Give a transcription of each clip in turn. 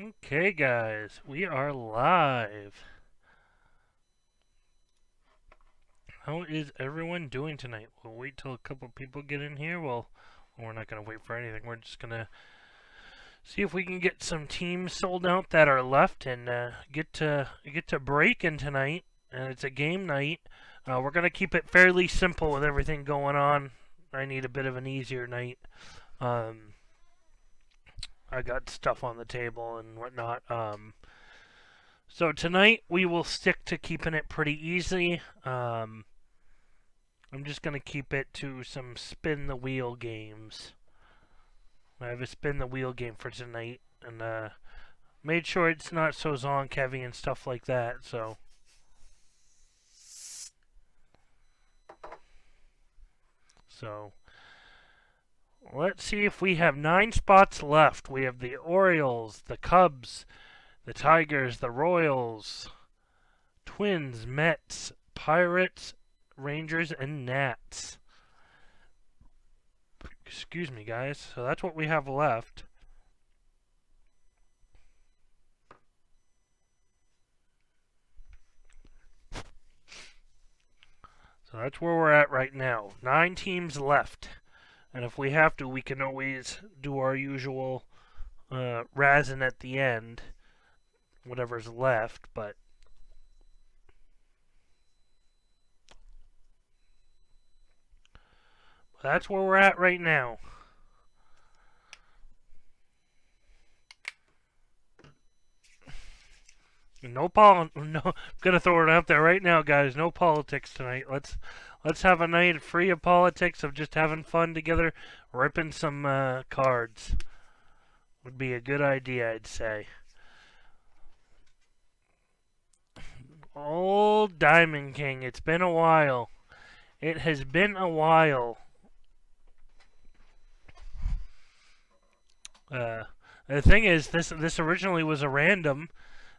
Okay, guys, we are live. How is everyone doing tonight? We'll wait till a couple people get in here. Well, we're not going to wait for anything. We're just going to see if we can get some teams sold out that are left and get to breaking tonight. And it's a game night. We're going to keep it fairly simple with everything going on. I need a bit of an easier night. I got stuff on the table and whatnot. So tonight we will stick to keeping it pretty easy. I'm just going to keep it to some spin the wheel games. I have a spin the wheel game for tonight, and made sure it's not so zonk heavy and stuff like that. So let's see if we have 9 spots left. We have the Orioles, the Cubs, the Tigers, the Royals, Twins, Mets, Pirates, Rangers, and Nats. Excuse me, guys. So that's what we have left. So that's where we're at right now. 9 teams left. And if we have to, we can always do our usual razzing at the end. Whatever's left, but that's where we're at right now. No, I'm gonna throw it out there right now, guys. No politics tonight. Let's have a night free of politics, of just having fun together, ripping some cards. Would be a good idea, I'd say. Old Diamond King. It's been a while. It has been a while. The thing is, this originally was a random,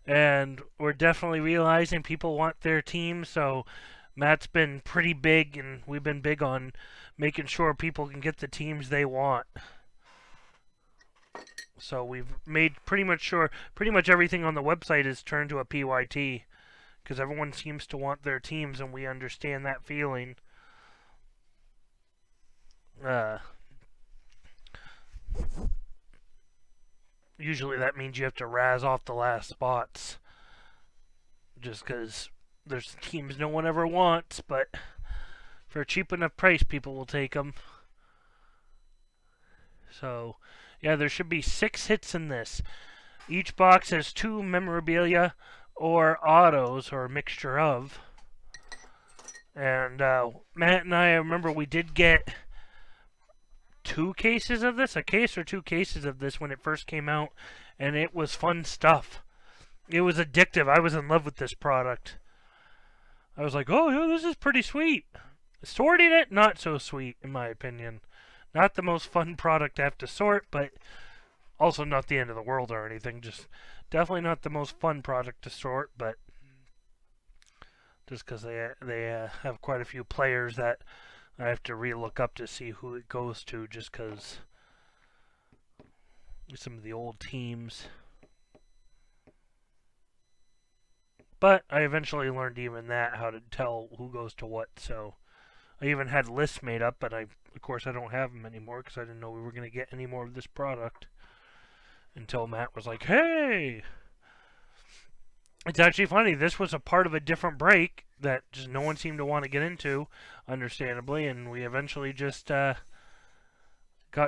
and we're definitely realizing people want their team, so Matt's been pretty big, and we've been big on making sure people can get the teams they want. So we've made pretty much everything on the website is turned to a PYT, because everyone seems to want their teams, and we understand that feeling. Usually that means you have to razz off the last spots, just because there's teams no one ever wants, but for a cheap enough price, people will take them. So, yeah, there should be 6 hits in this. Each box has 2 memorabilia or autos, or a mixture of. And Matt and I remember we did get 2 cases of this, a case or 2 cases of this when it first came out, and it was fun stuff. It was addictive. I was in love with this product. I was like, oh, yeah, this is pretty sweet. Sorting it, not so sweet, in my opinion. Not the most fun product to have to sort, but also not the end of the world or anything. Just definitely not the most fun product to sort, but just because they have quite a few players that I have to re-look up to see who it goes to, just because some of the old teams. But I eventually learned even that, how to tell who goes to what, so I even had lists made up, but of course I don't have them anymore because I didn't know we were going to get any more of this product until Matt was like, hey! It's actually funny, this was a part of a different break that just no one seemed to want to get into, understandably, and we eventually just got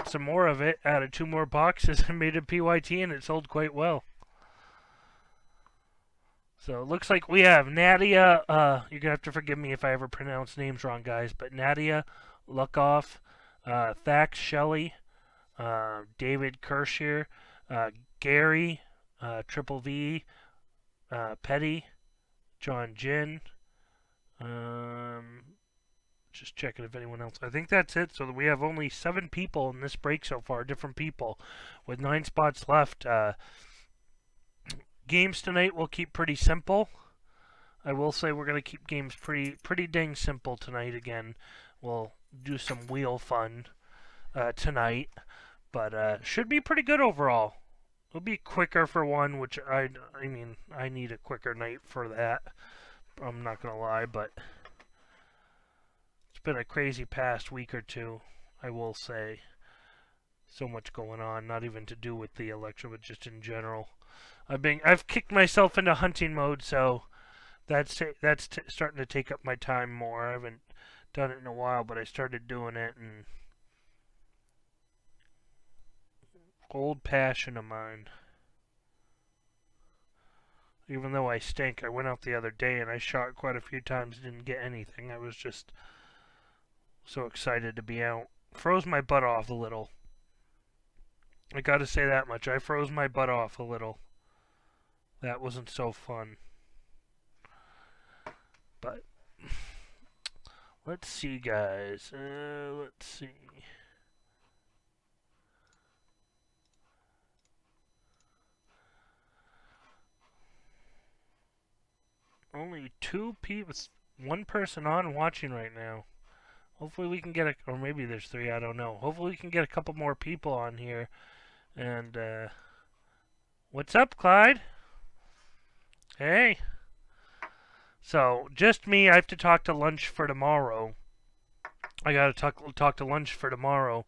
some more of it, added 2 more boxes, and made a PYT, and it sold quite well. So it looks like we have Nadia, you're going to have to forgive me if I ever pronounce names wrong, guys, but Nadia Lukoff, Thax Shelley, David Kershier, Gary, Triple V, Petty, John Jin, just checking if anyone else. I think that's it. So we have only 7 people in this break so far, different people, with 9 spots left. Games tonight we'll keep pretty simple. I will say we're going to keep games pretty dang simple tonight again. We'll do some wheel fun tonight, but should be pretty good overall. It'll be quicker for one, which I mean, I need a quicker night for that. I'm not gonna lie, but it's been a crazy past week or two, I will say. So much going on, not even to do with the election, but just in general. I've kicked myself into hunting mode, so that's starting to take up my time more. I haven't done it in a while, but I started doing it, and old passion of mine. Even though I stink, I went out the other day and I shot quite a few times, didn't get anything. I was just so excited to be out. Froze my butt off a little. I gotta say that much. I froze my butt off a little. That wasn't so fun. But let's see, guys. Let's see. Only two people, one person on watching right now. Hopefully we can get or maybe there's three, I don't know. Hopefully we can get a couple more people on here. And, what's up, Clyde? Hey. So, just me, I have to talk to Lunch for tomorrow. I gotta talk to Lunch for tomorrow.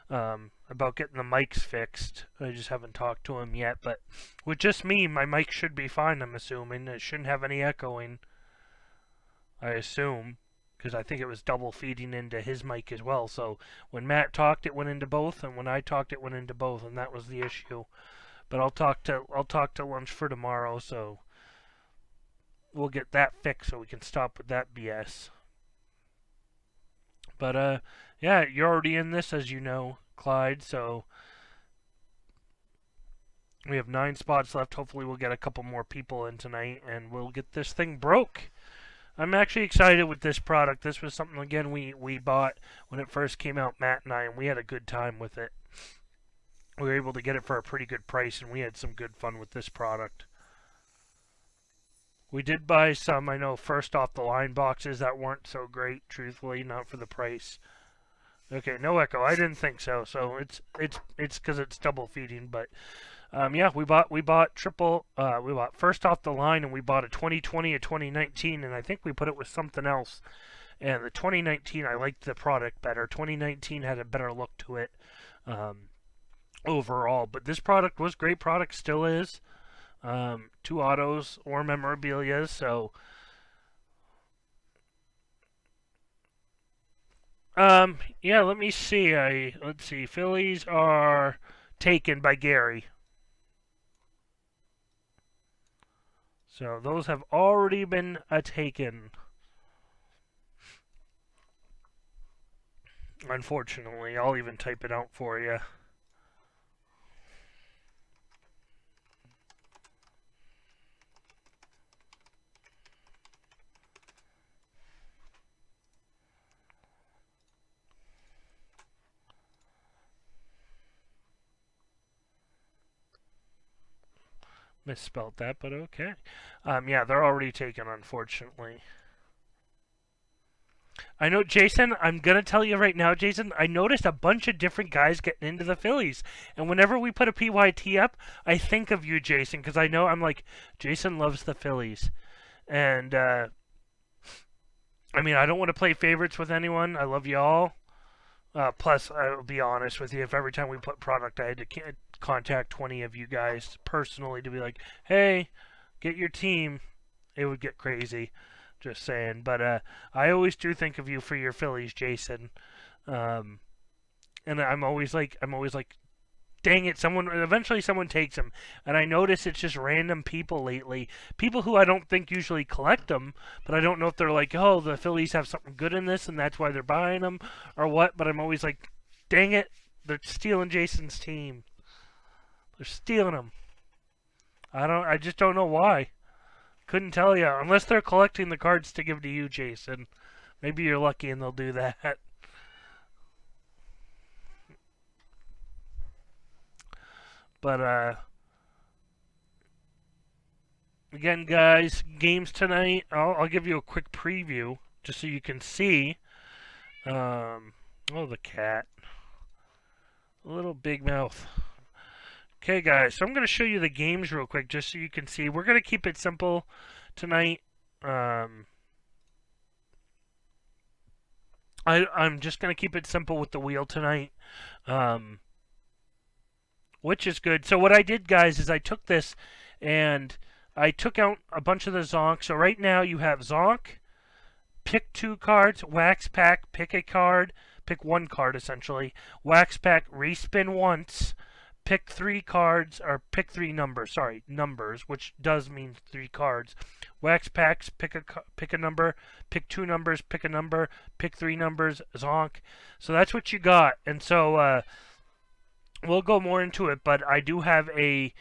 About getting the mics fixed. I just haven't talked to him yet, but with just me, my mic should be fine, I'm assuming. It shouldn't have any echoing, I assume, because I think it was double feeding into his mic as well. So when Matt talked, it went into both, and when I talked, it went into both, and that was the issue. But I'll talk to Lunch for tomorrow, so we'll get that fixed so we can stop with that BS. But yeah, you're already in this, as you know, Clyde, so we have 9 spots left. Hopefully we'll get a couple more people in tonight, and we'll get this thing broke. I'm actually excited with this product. This was something, again, we bought when it first came out, Matt and I, and we had a good time with it. We were able to get it for a pretty good price, and we had some good fun with this product. We did buy some, I know, first off the line boxes that weren't so great, truthfully, not for the price. Okay, no echo. I didn't think so. So it's because it's double feeding, but yeah, we bought we bought first off the line, and we bought a 2020, a 2019, and I think we put it with something else. And the 2019, I liked the product better. 2019 had a better look to it overall, but this product was great. Product still is. 2 autos or memorabilia, so yeah, let me see. Let's see. Phillies are taken by Gary. So those have already been taken. Unfortunately, I'll even type it out for you. Misspelled that, but okay. Yeah, they're already taken, unfortunately. I know, Jason, I'm going to tell you right now, Jason, I noticed a bunch of different guys getting into the Phillies. And whenever we put a PYT up, I think of you, Jason, because I know I'm like, Jason loves the Phillies. And, I mean, I don't want to play favorites with anyone. I love y'all. Plus, I'll be honest with you, if every time we put product, I had to contact 20 of you guys personally to be like, hey, get your team, it would get crazy. Just saying. But I always do think of you for your Phillies, Jason. And I'm always like, dang it, eventually someone takes them. And I notice it's just random people lately. People who I don't think usually collect them, but I don't know if they're like, oh, the Phillies have something good in this and that's why they're buying them or what. But I'm always like, dang it, they're stealing Jason's team. They're stealing them. I just don't know why. Couldn't tell you. Unless they're collecting the cards to give to you, Jason. Maybe you're lucky and they'll do that. But, again, guys, games tonight. I'll give you a quick preview just so you can see. Oh, the cat. A little big mouth. Okay, guys, so I'm going to show you the games real quick just so you can see. We're going to keep it simple tonight. I'm just going to keep it simple with the wheel tonight, which is good. So what I did, guys, is I took this and I took out a bunch of the Zonk. So right now you have Zonk, pick 2 cards, Wax Pack, pick a card, pick 1 card essentially, Wax Pack, respin once, pick 3 cards, or pick 3 numbers, numbers, which does mean 3 cards. Wax Packs, pick a number, pick 2 numbers, pick a number, pick 3 numbers, Zonk. So that's what you got. And so we'll go more into it, but I do have a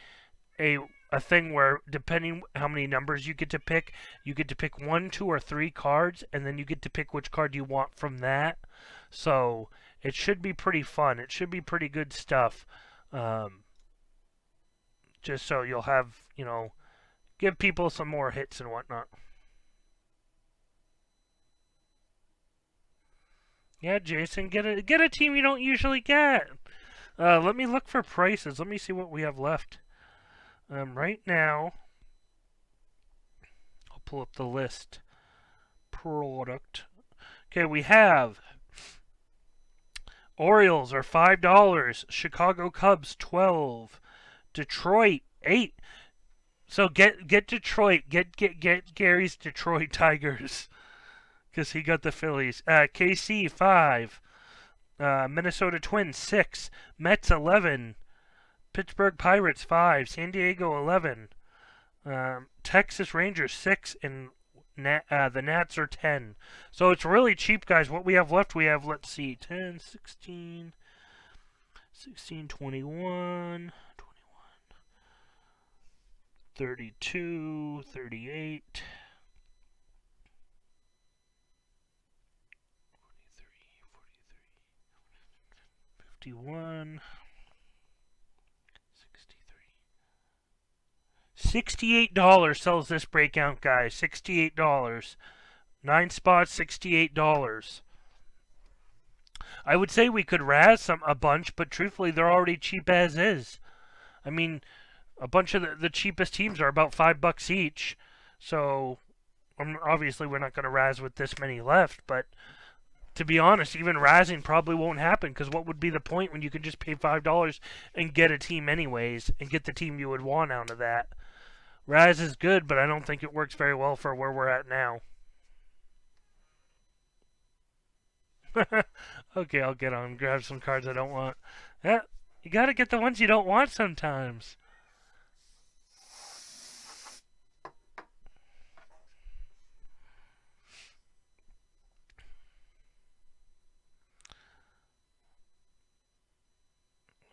thing where depending how many numbers you get to pick 1, 2, or 3 cards, and then you get to pick which card you want from that. So it should be pretty fun. It should be pretty good stuff. Just so you'll have, give people some more hits and whatnot. Yeah, Jason, get a team you don't usually get. Let me look for prices. Let me see what we have left. Right now, I'll pull up the list. Product. Okay, we have Orioles are $5. Chicago Cubs $12. Detroit $8. So get Detroit. Get Gary's Detroit Tigers, because he got the Phillies. KC $5. Minnesota Twins $6. Mets $11. Pittsburgh Pirates $5. San Diego $11. Texas Rangers $6, and the Nats are $10. So it's really cheap, guys. What we have left, we have, let's see, 10, 16, 21, 32, 38, 51, 63. $68 sells this breakout, guys. $68. 9 spots, $68. I would say we could razz a bunch, but truthfully, they're already cheap as is. I mean, a bunch of the cheapest teams are about $5 each. So, obviously, we're not going to razz with this many left, but to be honest, even razzing probably won't happen, because what would be the point when you could just pay $5 and get a team anyways, and get the team you would want out of that? Raz is good, but I don't think it works very well for where we're at now. Okay, I'll get on and grab some cards I don't want. Yeah, you gotta get the ones you don't want sometimes.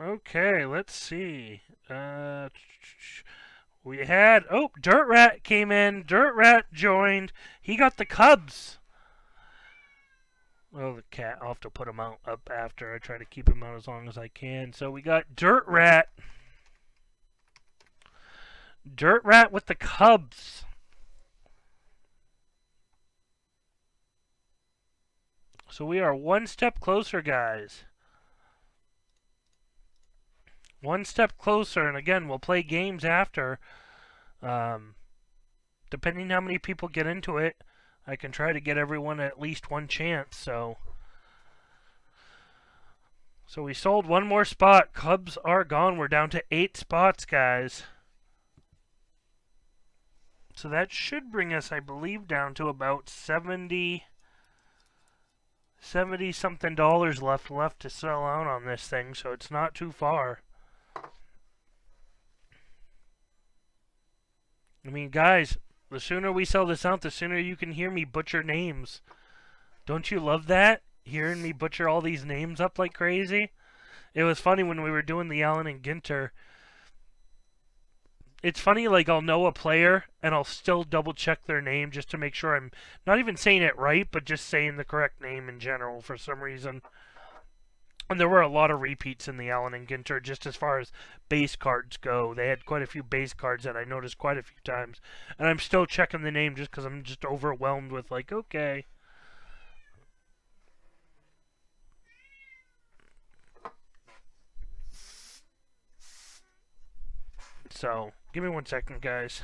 Okay, let's see. We had... Oh, Dirt Rat came in. Dirt Rat joined. He got the Cubs. Well, the cat, I'll have to put him out up after. I try to keep him out as long as I can. So we got Dirt Rat. Dirt Rat with the Cubs. So we are one step closer, guys. One step closer, and again, we'll play games after. Depending how many people get into it, I can try to get everyone at least one chance. So we sold one more spot. Cubs are gone. We're down to 8 spots, guys. So that should bring us, I believe, down to about 70 something dollars left to sell out on this thing. So it's not too far. I mean, guys, the sooner we sell this out, the sooner you can hear me butcher names. Don't you love that? Hearing me butcher all these names up like crazy? It was funny when we were doing the Allen and Ginter. It's funny, like, I'll know a player, and I'll still double-check their name just to make sure I'm not even saying it right, but just saying the correct name in general for some reason. And there were a lot of repeats in the Allen and Ginter, just as far as base cards go. They had quite a few base cards that I noticed quite a few times. And I'm still checking the name just because I'm just overwhelmed with, like, okay. So, give me 1 second, guys.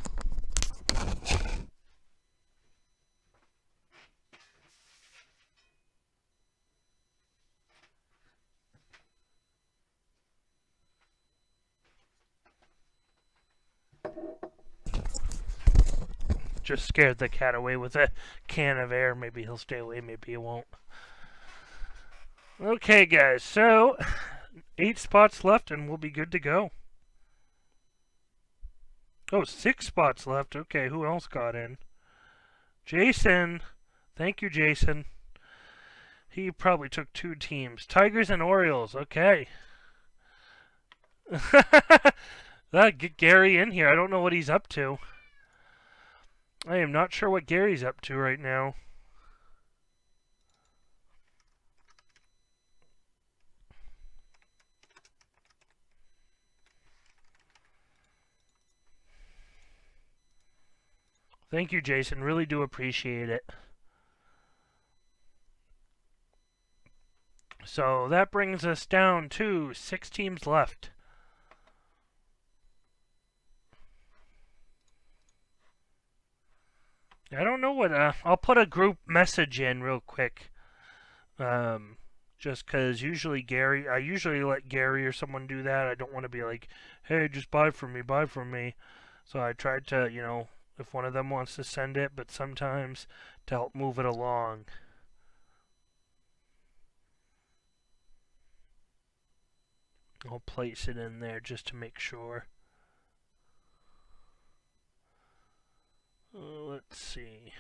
Just scared the cat away with a can of air. Maybe he'll stay away, maybe he won't. Okay, guys, so 8 spots left and we'll be good to go. Oh, 6 spots left. Okay, who else got in? Jason. Thank you, Jason. He probably took 2 teams. Tigers and Orioles. Okay. Get Gary in here. I don't know what he's up to. I am not sure what Gary's up to right now. Thank you, Jason. Really do appreciate it. So that brings us down to 6 teams left. I don't know what. I'll put a group message in real quick. Just because usually I usually let Gary or someone do that. I don't want to be like, hey, just buy from me, buy from me. So I tried to, if one of them wants to send it, but sometimes to help move it along. I'll place it in there just to make sure. Let's see.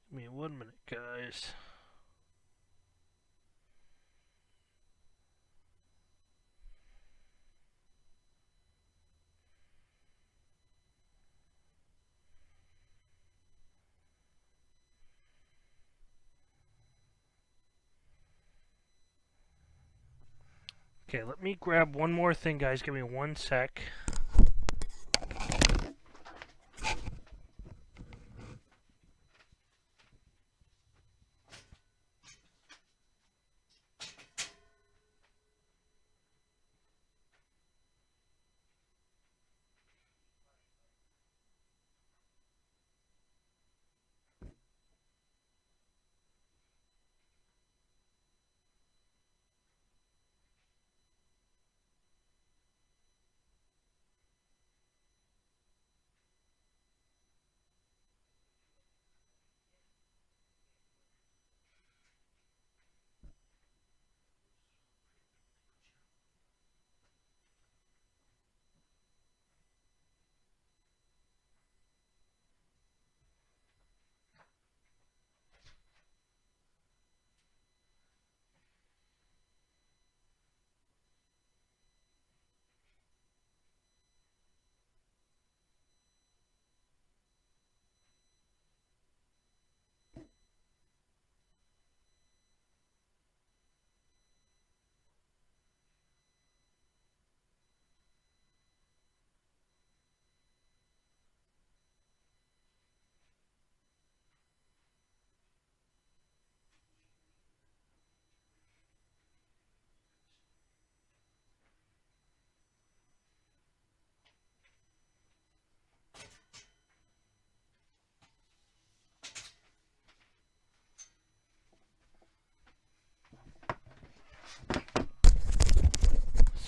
Give me 1 minute, guys. Okay, let me grab one more thing, guys. Give me 1 sec.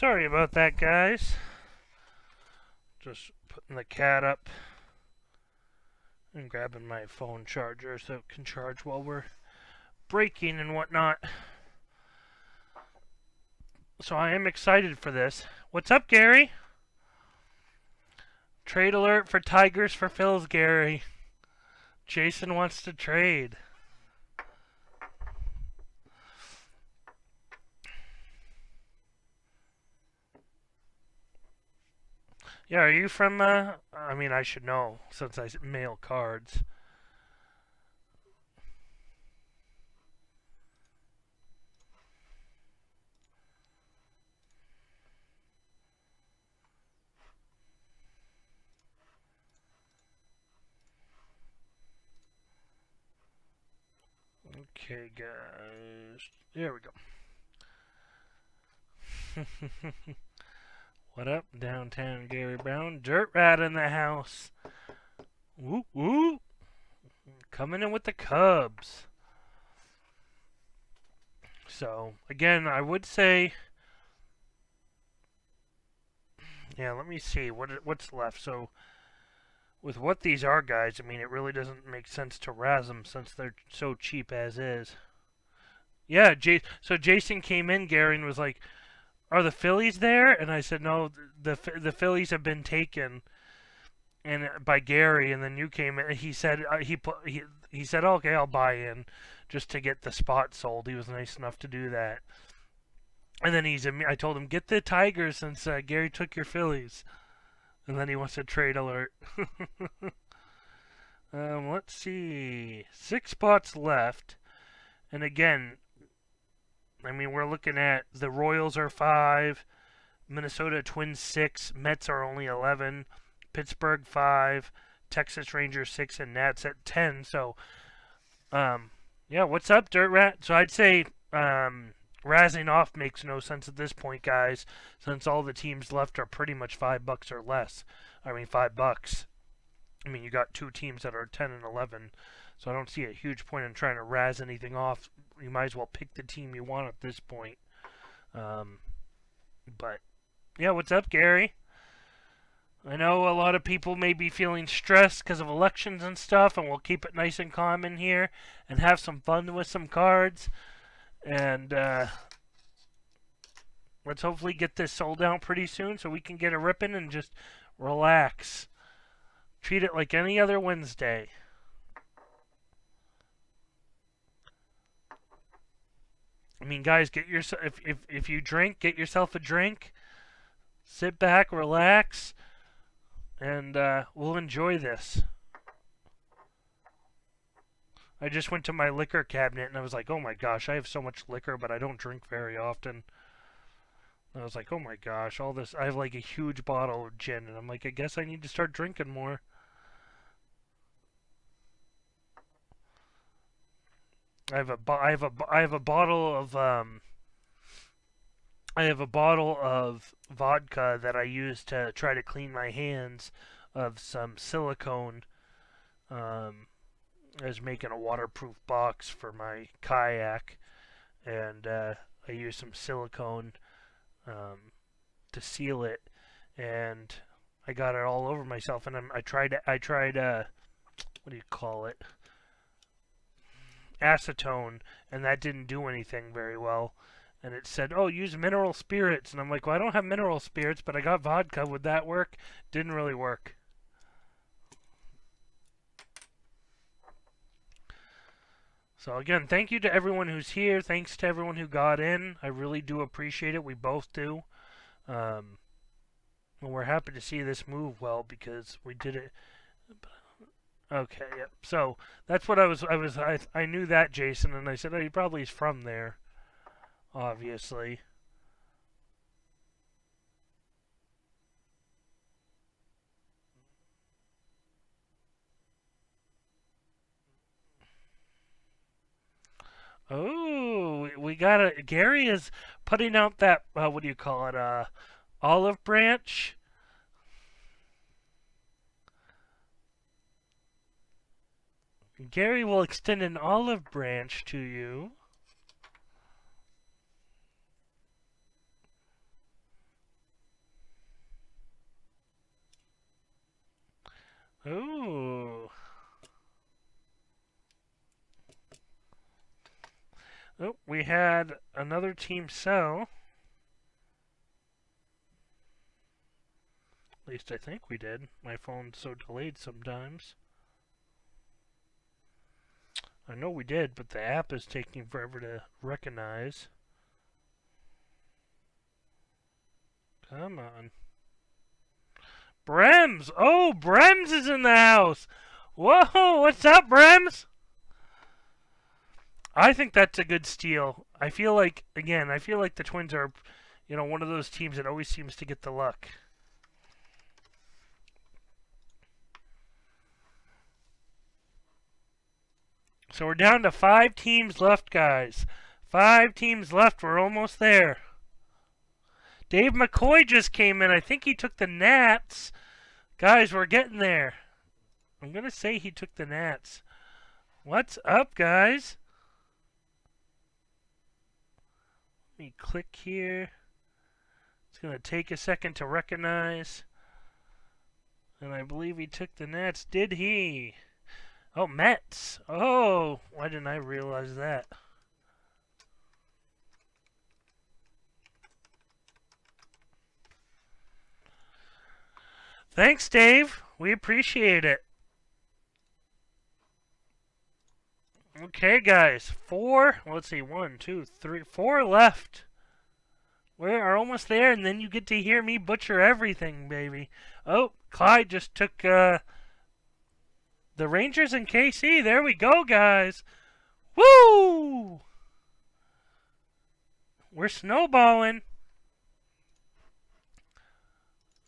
Sorry about that, guys. Just putting the cat up and grabbing my phone charger so it can charge while we're breaking and whatnot. So I am excited for this. What's up, Gary? Trade alert for Tigers for Phil's, Gary. Jason wants to trade. Yeah, are you from, I mean, I should know since I mail cards. Okay, guys. There we go. What up, downtown Gary Brown? Dirt Rat in the house. Woo woo. Coming in with the Cubs. So, again, I would say... Yeah, let me see. What's left? So, with what these are, guys, I mean, it really doesn't make sense to razz them since they're so cheap as is. Yeah, so Jason came in, Gary, and was like, "Are the Phillies there?" And I said, "No, the Phillies have been taken." And by Gary, and then you came in. He said he said, "Okay, I'll buy in, just to get the spot sold." He was nice enough to do that. And then I told him, "Get the Tigers since Gary took your Phillies." And then he wants a trade alert. Let's see, 6 spots left, and again, I mean, we're looking at the Royals are 5, Minnesota Twins 6, Mets are only 11, Pittsburgh 5, Texas Rangers 6, and Nats at 10. So, yeah, what's up, Dirt Rat? So I'd say razzing off makes no sense at this point, guys, since all the teams left are pretty much $5 or less. I mean, $5. I mean, you got 2 teams that are 10 and 11, so I don't see a huge point in trying to razz anything off. You might as well pick the team you want at this point. But, yeah, what's up, Gary? I know a lot of people may be feeling stressed because of elections and stuff, and we'll keep it nice and calm in here and have some fun with some cards. And let's hopefully get this sold out pretty soon so we can get a ripping and just relax. Treat it like any other Wednesday. I mean, guys, get yourself if you drink, get yourself a drink. Sit back, relax, and we'll enjoy this. I just went to my liquor cabinet and I was like, "Oh my gosh, I have so much liquor, but I don't drink very often." And I was like, "Oh my gosh, all this! I have like a huge bottle of gin," and I'm like, "I guess I need to start drinking more." I have a bottle of vodka that I use to try to clean my hands of some silicone. I was making a waterproof box for my kayak, and I used some silicone to seal it, and I got it all over myself. And I tried what do you call it? Acetone, and that didn't do anything very well. And it said, "Oh, use mineral spirits," and I'm like, "Well, I don't have mineral spirits, but I got vodka. Would that work?" Didn't really work. So again, thank you to everyone who's here. Thanks to everyone who got in. I really do appreciate it. We both do. And we're happy to see this move well because we did it. Okay, yep. So that's what I knew that, Jason, and I said, "Oh, he probably is from there." Obviously. Oh, we got a Gary is putting out that what do you call it? Olive branch. Gary will extend an olive branch to you. Ooh. Oh, we had another team sell. At least I think we did. My phone's so delayed sometimes. I know we did, but the app is taking forever to recognize. Come on. Brems! Oh, Brems is in the house! Whoa, what's up, Brems? I think that's a good steal. I feel like the Twins are, one of those teams that always seems to get the luck. So we're down to 5 teams left, guys. 5 teams left. We're almost there. Dave McCoy just came in. I think he took the Nats. Guys, we're getting there. I'm going to say he took the Nats. What's up, guys? Let me click here. It's going to take a second to recognize. And I believe he took the Nats. Did he? Oh, Mets. Oh, why didn't I realize that? Thanks, Dave. We appreciate it. Okay, guys. 4. Let's see. 1, 2, 3, 4 left. We are almost there, and then you get to hear me butcher everything, baby. Oh, Clyde just took the Rangers and KC. There we go, guys. Woo! We're snowballing.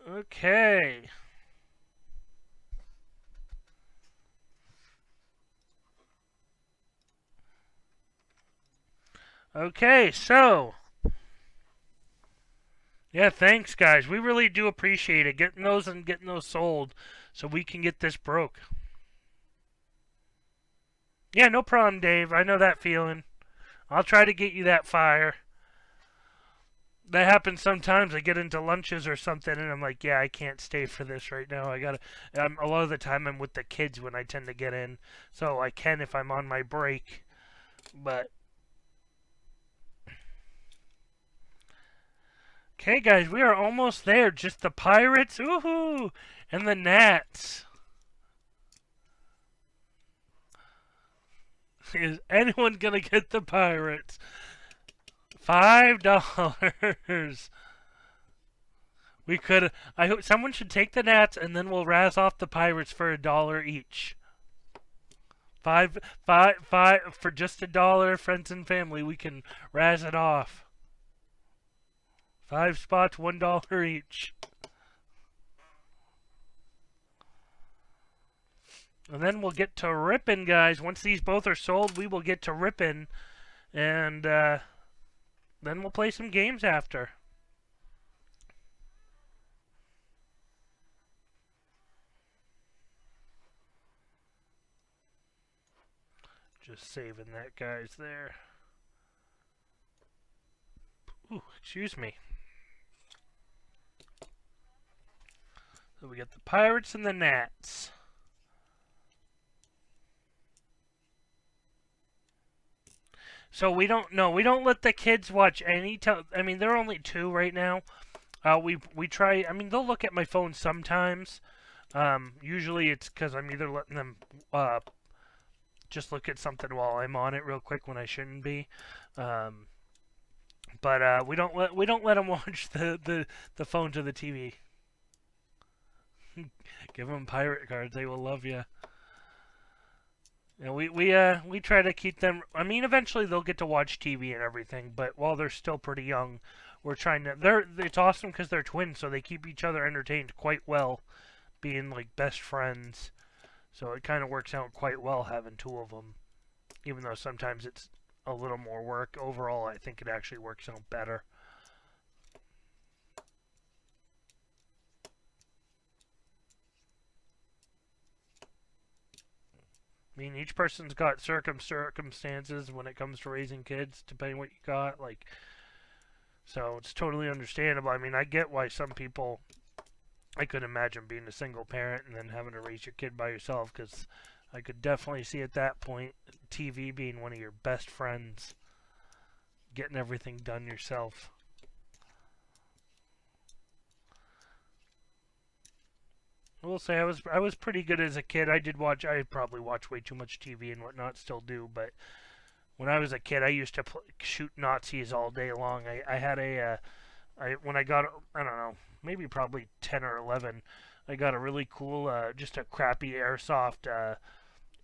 Okay. Okay, so. Yeah, thanks, guys. We really do appreciate it. Getting those and getting those sold so we can get this broke. Yeah, no problem, Dave. I know that feeling. I'll try to get you that fire. That happens sometimes. I get into lunches or something, and I'm like, yeah, I can't stay for this right now. I gotta. A lot of the time, I'm with the kids when I tend to get in, so I can if I'm on my break. But okay, guys, we are almost there. Just the Pirates, woohoo, and the Nats. Is anyone gonna get the Pirates? $5. We could. I hope someone should take the Nats, and then we'll razz off the Pirates for $1 each. Five for just $1, friends and family. We can razz it off. 5 spots, $1 each. And then we'll get to ripping, guys. Once these both are sold, we will get to ripping, and then we'll play some games after. Just saving that, guys, there. Ooh, excuse me. So we got the Pirates and the Nats. So we don't let the kids watch any I mean, they're only 2 right now. We try. I mean, they'll look at my phone sometimes. Usually it's because I'm either letting them just look at something while I'm on it real quick when I shouldn't be. But we don't let them watch the phone to the TV. Give them pirate cards; they will love you. And we try to keep them. I mean, eventually they'll get to watch TV and everything, but while they're still pretty young, we're trying to. It's awesome because they're twins, so they keep each other entertained quite well, being like best friends. So it kind of works out quite well having 2 of them, even though sometimes it's a little more work. Overall, I think it actually works out better. I mean, each person's got circumstances when it comes to raising kids, depending what you got. Like, so it's totally understandable. I mean, I get why some people. I could imagine being a single parent and then having to raise your kid by yourself, because I could definitely see at that point TV being one of your best friends, getting everything done yourself. I will say I was pretty good as a kid. I probably watched way too much TV and whatnot, still do, but when I was a kid, I used to shoot Nazis all day long. I had when I got, I don't know, maybe probably 10 or 11, I got a really cool, just a crappy airsoft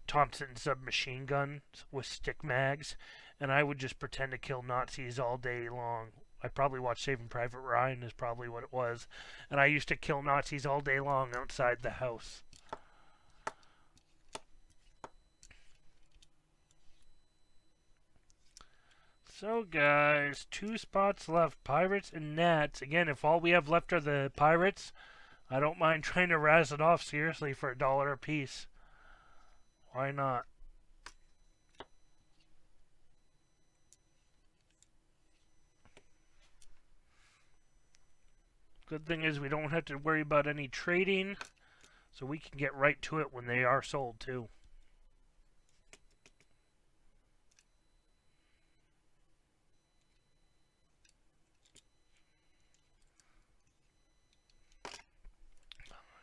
Thompson submachine gun with stick mags, and I would just pretend to kill Nazis all day long. I probably watched Saving Private Ryan is probably what it was, and I used to kill Nazis all day long outside the house. So guys, 2 spots left, pirates and gnats. Again, if all we have left are the pirates, I don't mind trying to razz it off seriously for $1 a piece. Why not? Good thing is we don't have to worry about any trading, so we can get right to it when they are sold too.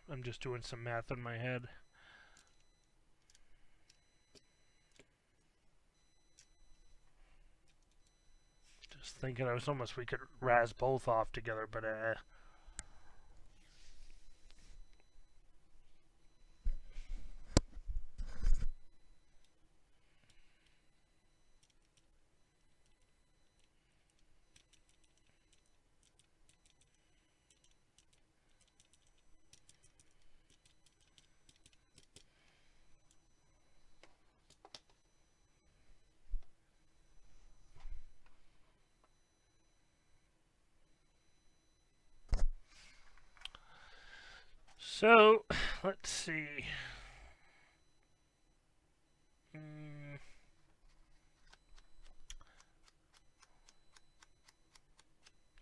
I'm just doing some math in my head. Just thinking we could razz both off together, but So, let's see.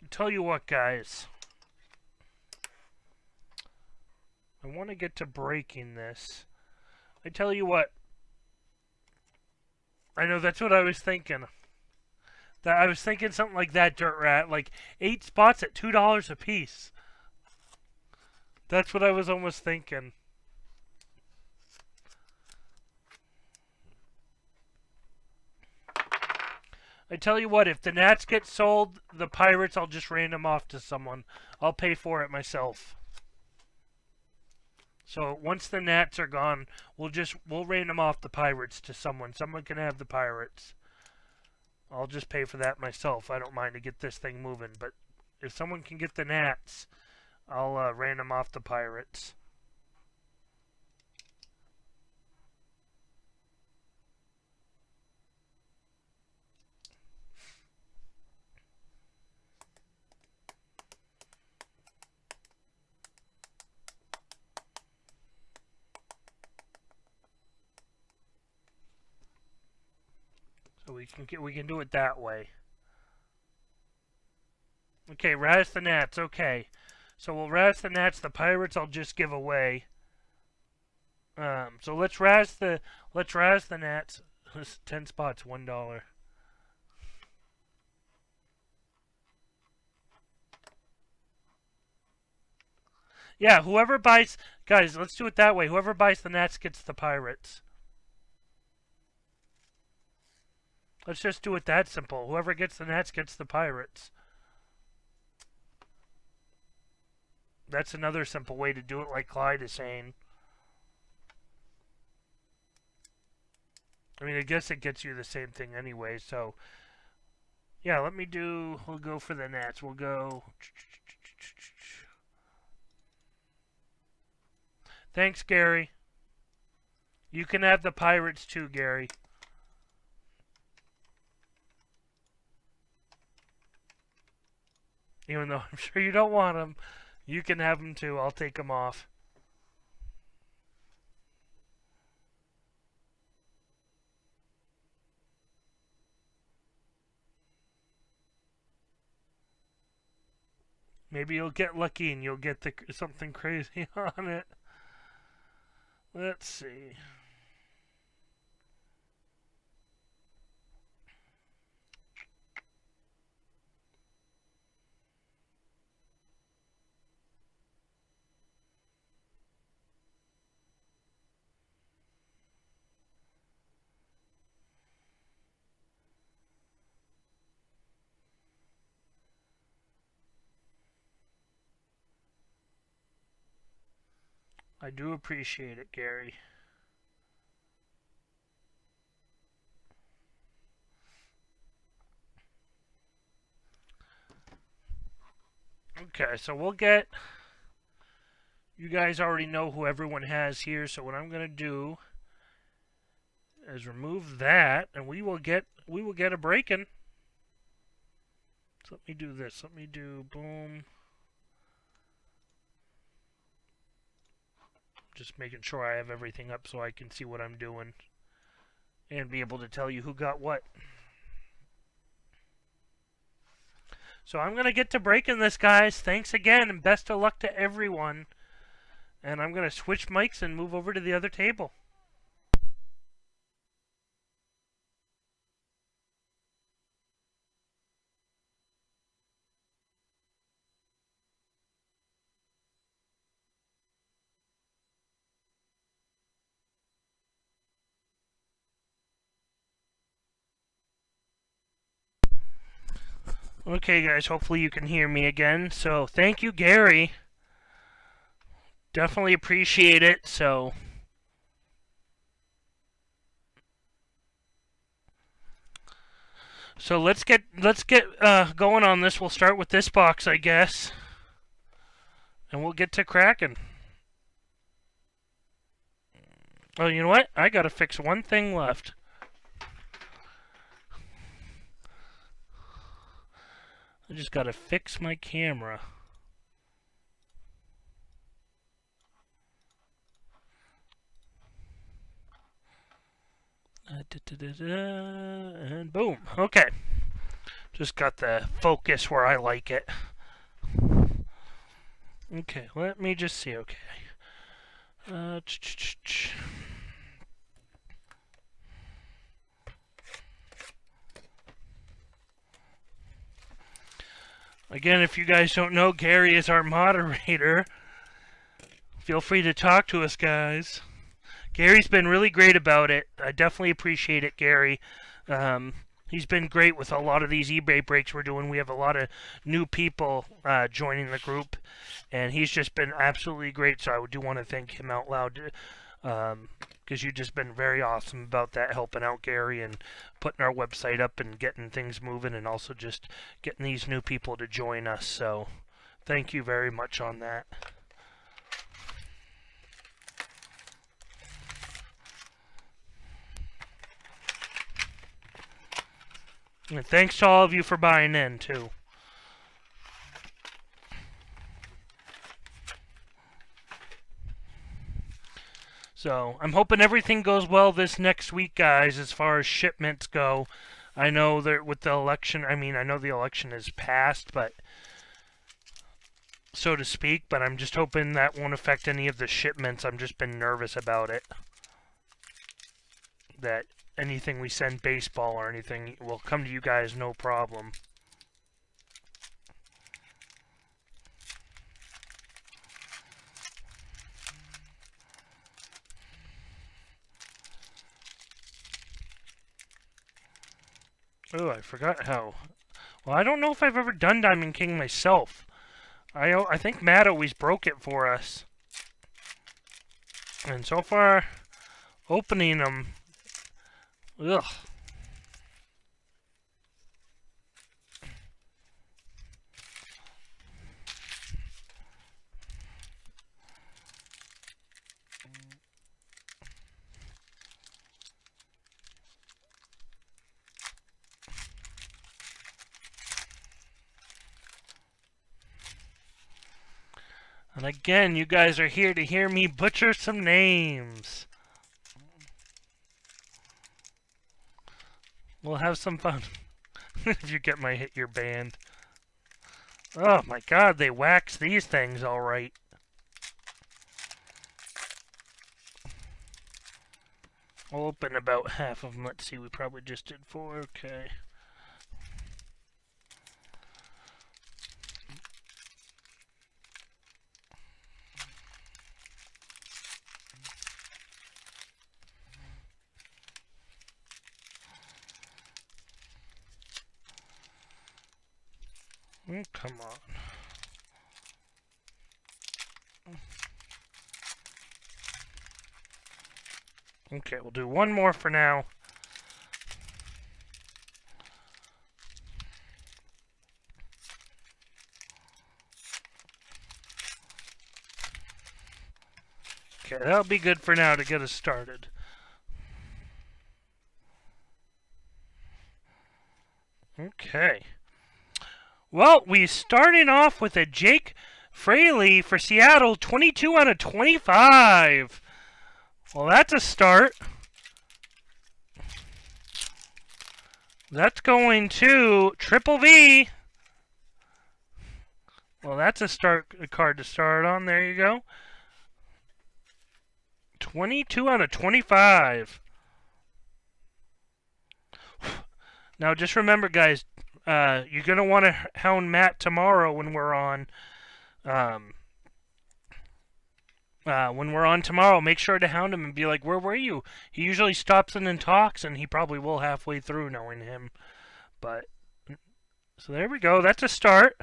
Tell you what, guys. I want to get to breaking this. I tell you what. I know that's what I was thinking. I was thinking something like that, Dirt Rat. Like 8 spots at $2 a piece. That's what I was almost thinking. I tell you what, if the gnats get sold, the pirates, I'll just random off to someone. I'll pay for it myself. So once the gnats are gone, we'll random off the pirates to someone. Someone can have the pirates. I'll just pay for that myself. I don't mind to get this thing moving. But if someone can get the gnats, I'll random off the pirates. So we can do it that way. Okay, razz the gnats. Okay, so we'll razz the gnats. The pirates I'll just give away. So let's razz the gnats. 10 spots, $1. Yeah, whoever buys, guys, let's do it that way. Whoever buys the gnats gets the pirates. Let's just do it that simple. Whoever gets the gnats gets the pirates. That's another simple way to do it, like Clyde is saying. I mean, I guess it gets you the same thing anyway, so... Yeah, we'll go for the gnats. We'll go... Thanks, Gary. You can have the pirates too, Gary. Even though I'm sure you don't want them, you can have them too. I'll take them off. Maybe you'll get lucky and you'll get something crazy on it. Let's see. I do appreciate it, Gary. Okay, so we'll get... You guys already know who everyone has here, so what I'm going to do is remove that, and we will get a break-in. So let me do this. Let me do boom. Just making sure I have everything up so I can see what I'm doing and be able to tell you who got what. So I'm going to get to breaking this, guys. Thanks again, and best of luck to everyone. And I'm going to switch mics and move over to the other table. Okay, guys, hopefully you can hear me again. So, thank you, Gary. Definitely appreciate it. So let's get going on this. We'll start with this box, I guess, and we'll get to cracking. Oh, you know what? I gotta fix one thing left. I just gotta fix my camera. And boom. Okay. Just got the focus where I like it. Okay, let me just see. Okay. Again, if you guys don't know, Gary is our moderator. Feel free to talk to us, guys. Gary's been really great about it. I definitely appreciate it, Gary. He's been great with a lot of these eBay breaks we're doing. We have a lot of new people joining the group, and he's just been absolutely great. So I do want to thank him out loud, because you've just been very awesome about that, helping out Gary and putting our website up and getting things moving, and also just getting these new people to join us. So thank you very much on that. And thanks to all of you for buying in, too. So, I'm hoping everything goes well this next week, guys, as far as shipments go. I know that with the election, I know the election is passed, but so to speak, but I'm just hoping that won't affect any of the shipments. I've just been nervous about it. That anything we send baseball or anything will come to you guys no problem. Oh, I forgot how. Well, I don't know if I've ever done Diamond King myself. I think Matt always broke it for us. And so far, opening them, ugh. And again, you guys are here to hear me butcher some names. We'll have some fun. If you get my hit, you're banned. Oh my god, they wax these things alright. I'll open about half of them. Let's see, we probably just did 4. Okay. Oh, come on. Okay, we'll do one more for now. Okay, that'll be good for now to get us started. Okay. Well, we started off with a Jake Fraley for Seattle, 22 out of 25. Well, that's a start. That's going to Triple V. Well, that's a card to start on. There you go. 22 out of 25. Now, just remember, guys, you're going to want to hound Matt tomorrow when we're on. When we're on tomorrow, make sure to hound him and be like, where were you? He usually stops in and talks, and he probably will halfway through, knowing him. But, so there we go. That's a start.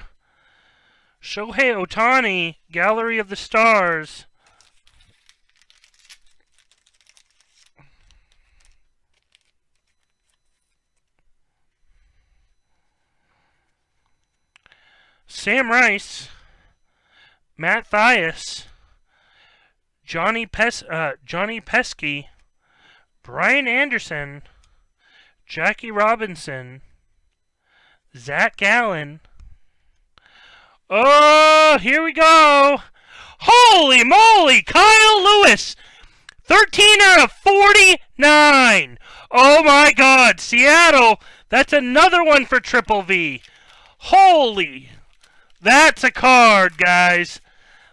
Shohei Ohtani, Gallery of the Stars. Sam Rice, Matt Thias, Johnny Pesky, Brian Anderson, Jackie Robinson, Zach Gallen. Oh, here we go. Holy moly, Kyle Lewis, 13 out of 49. Oh my God, Seattle, that's another one for Triple V. Holy, that's a card, guys.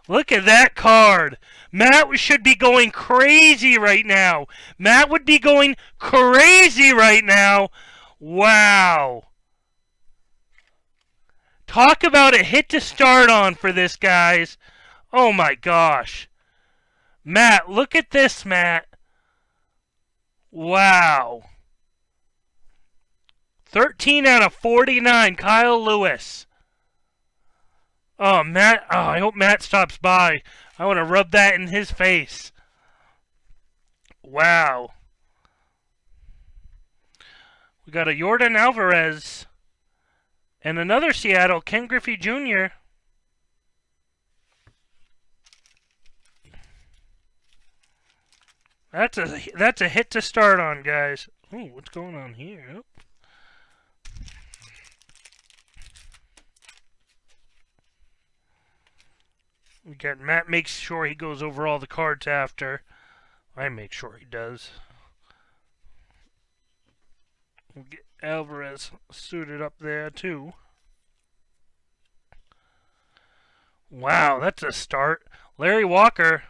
Look at that card. Matt should be going crazy right now. Matt would be going crazy right now. Wow. Talk about a hit to start on for this, guys. Oh my gosh. Matt, look at this, Matt. Wow. 13 out of 49, Kyle Lewis. Oh, Matt. Oh, I hope Matt stops by. I want to rub that in his face. Wow. We got a Yordan Alvarez. And another Seattle, Ken Griffey Jr. That's a hit to start on, guys. Ooh, what's going on here? Oh. We got Matt makes sure he goes over all the cards after. I make sure he does. We'll get Alvarez suited up there too. Wow, that's a start. Larry Walker,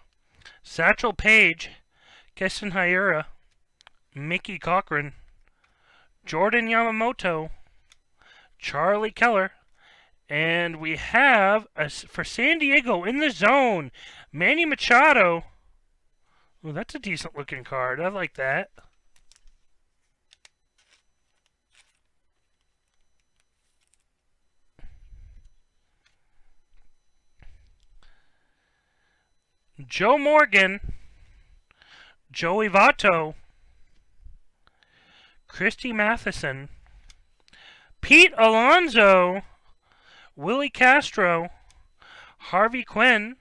Satchel Paige, Keston Hiura, Mickey Cochran, Jordan Yamamoto, Charlie Keller, and we have, for San Diego, in the zone, Manny Machado. Oh, that's a decent looking card. I like that. Joe Morgan, Joey Votto, Christy Matheson, Pete Alonso, Willie Castro, Harvey Quinn.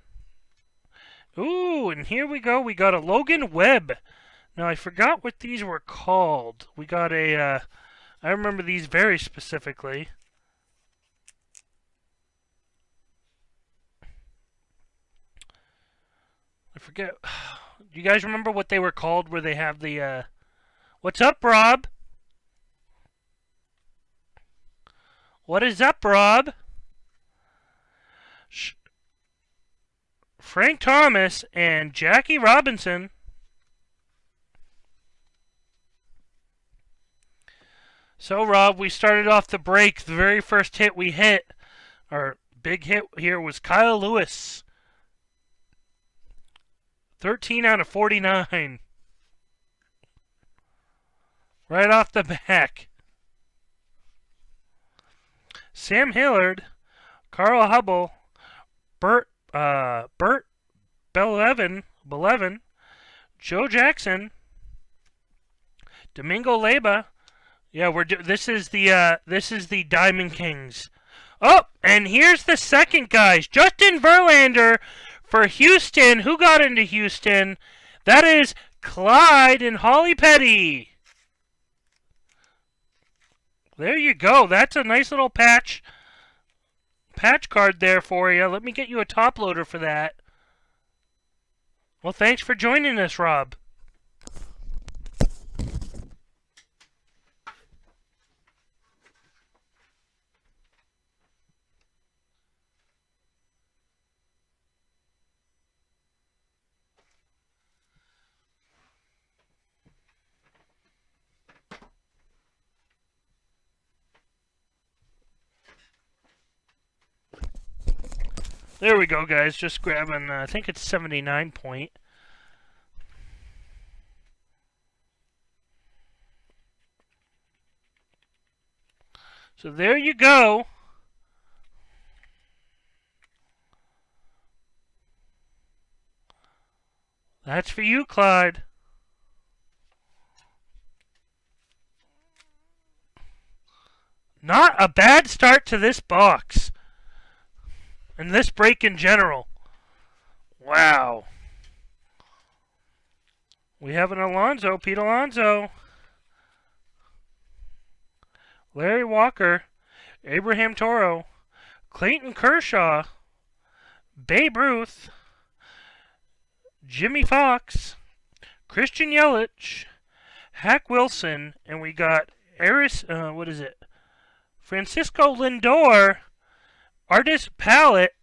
Ooh, and here we go. We got a Logan Webb. Now, I forgot what these were called. We got a, I remember these very specifically. I forget. Do you guys remember what they were called where they have the, What's up, Rob? What is up, Rob? Frank Thomas and Jackie Robinson. So, Rob, we started off the break. The very first hit we hit, our big hit here, was Kyle Lewis. 13 out of 49. Right off the back. Sam Hillard, Carl Hubble, Bert Belevin, Joe Jackson, Domingo Leyba. Yeah, this is the Diamond Kings. Oh, and here's the second guys. Justin Verlander for Houston. Who got into Houston? That is Clyde and Holly Petty. There you go. That's a nice little patch. patch card there for you. Let me get you a top loader for that. Well, thanks for joining us, Rob. There we go, guys. Just grabbing, I think it's 79 point. So there you go. That's for you, Clyde. Not a bad start to this box. And this break in general. Wow. We have an Alonso, Pete Alonso. Larry Walker, Abraham Toro, Clayton Kershaw, Babe Ruth, Jimmy Fox, Christian Yelich, Hack Wilson, and we got Francisco Lindor, Artist Palette.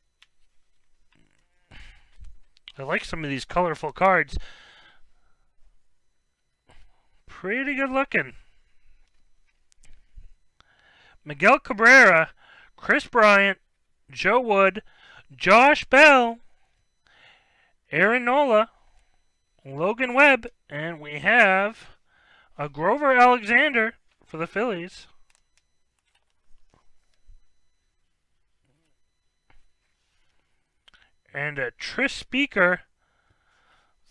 I like some of these colorful cards. Pretty good looking. Miguel Cabrera, Chris Bryant, Joe Wood, Josh Bell, Aaron Nola, Logan Webb, and we have a Grover Alexander for the Phillies. And a Tris Speaker,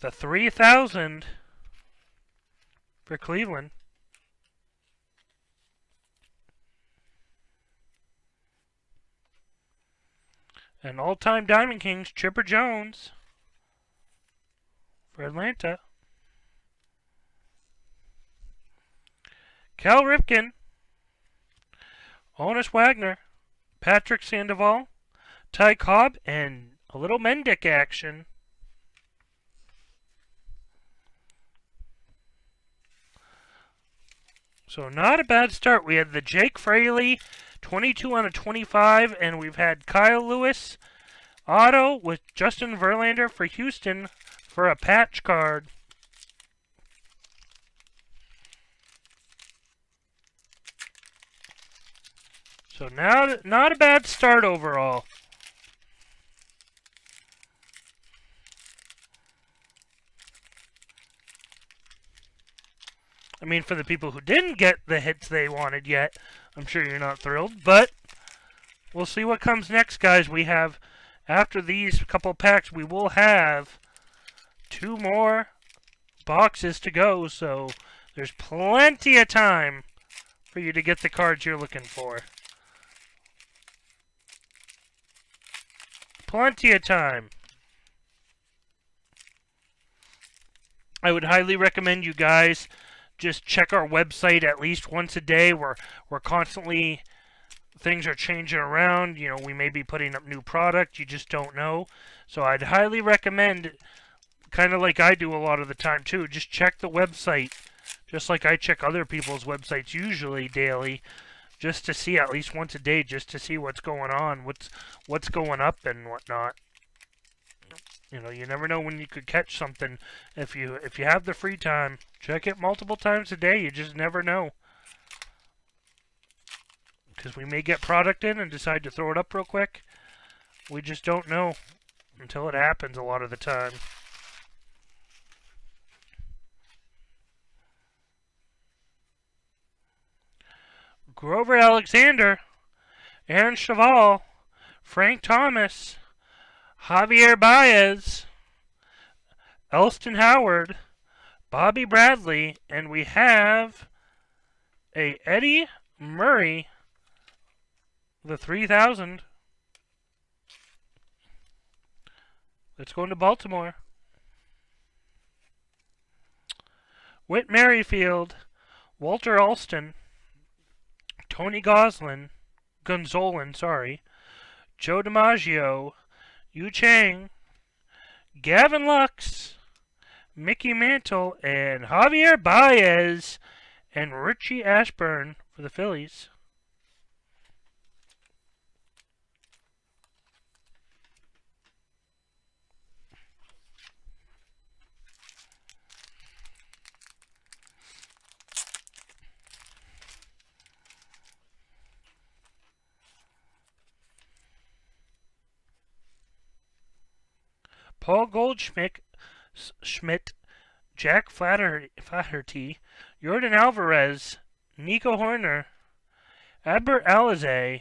the 3000 for Cleveland. And all-time Diamond Kings, Chipper Jones for Atlanta. Cal Ripken, Honus Wagner, Patrick Sandoval, Ty Cobb, and a little Mendick action. So not a bad start. We had the Jake Fraley 22 out of 25, and we've had Kyle Lewis auto with Justin Verlander for Houston for a patch card. So now, not a bad start overall. I mean, for the people who didn't get the hits they wanted yet, I'm sure you're not thrilled, but we'll see what comes next, guys. We have, after these couple packs, we will have 2 more boxes to go, so there's plenty of time for you to get the cards you're looking for. Plenty of time. I would highly recommend you guys just check our website at least once a day. We're constantly, things are changing around. You know, we may be putting up new product. You just don't know. So I'd highly recommend, kind of like I do a lot of the time too, just check the website. Just like I check other people's websites usually daily, just to see at least once a day, just to see what's going on, what's going up and whatnot. You know, you never know when you could catch something. If you have the free time, check it multiple times a day. You just never know. Because we may get product in and decide to throw it up real quick. We just don't know until it happens a lot of the time. Grover Alexander, Aaron Cheval, Frank Thomas, Javier Baez, Elston Howard, Bobby Bradley, and we have a Eddie Murray, the 3000. Let's go into Baltimore. Whit Merrifield, Walter Alston, Tony Gonsolin, Joe DiMaggio, Yu Chang, Gavin Lux, Mickey Mantle, and Javier Baez, and Richie Ashburn for the Phillies. Paul Goldschmidt, Jack Flaherty, Jordan Alvarez, Nico Horner, Adbert Alizé,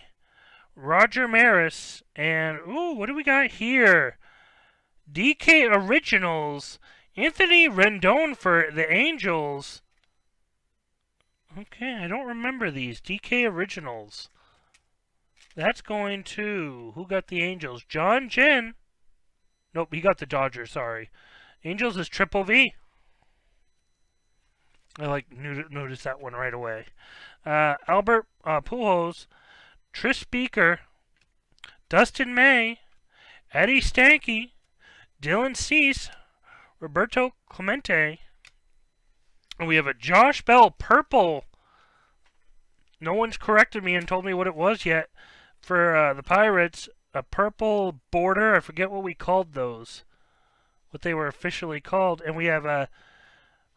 Roger Maris, and, ooh, what do we got here? DK Originals, Anthony Rendon for the Angels. Okay, I don't remember these. DK Originals. That's going to, who got the Angels? John Jen. Nope, he got the Dodgers, sorry. Angels is Triple V. I noticed that one right away. Albert Pujols, Tris Speaker, Dustin May, Eddie Stanky, Dylan Cease, Roberto Clemente. And we have a Josh Bell purple. No one's corrected me and told me what it was yet. For the Pirates, a purple border. I forget what we called those. What they were officially called. And we have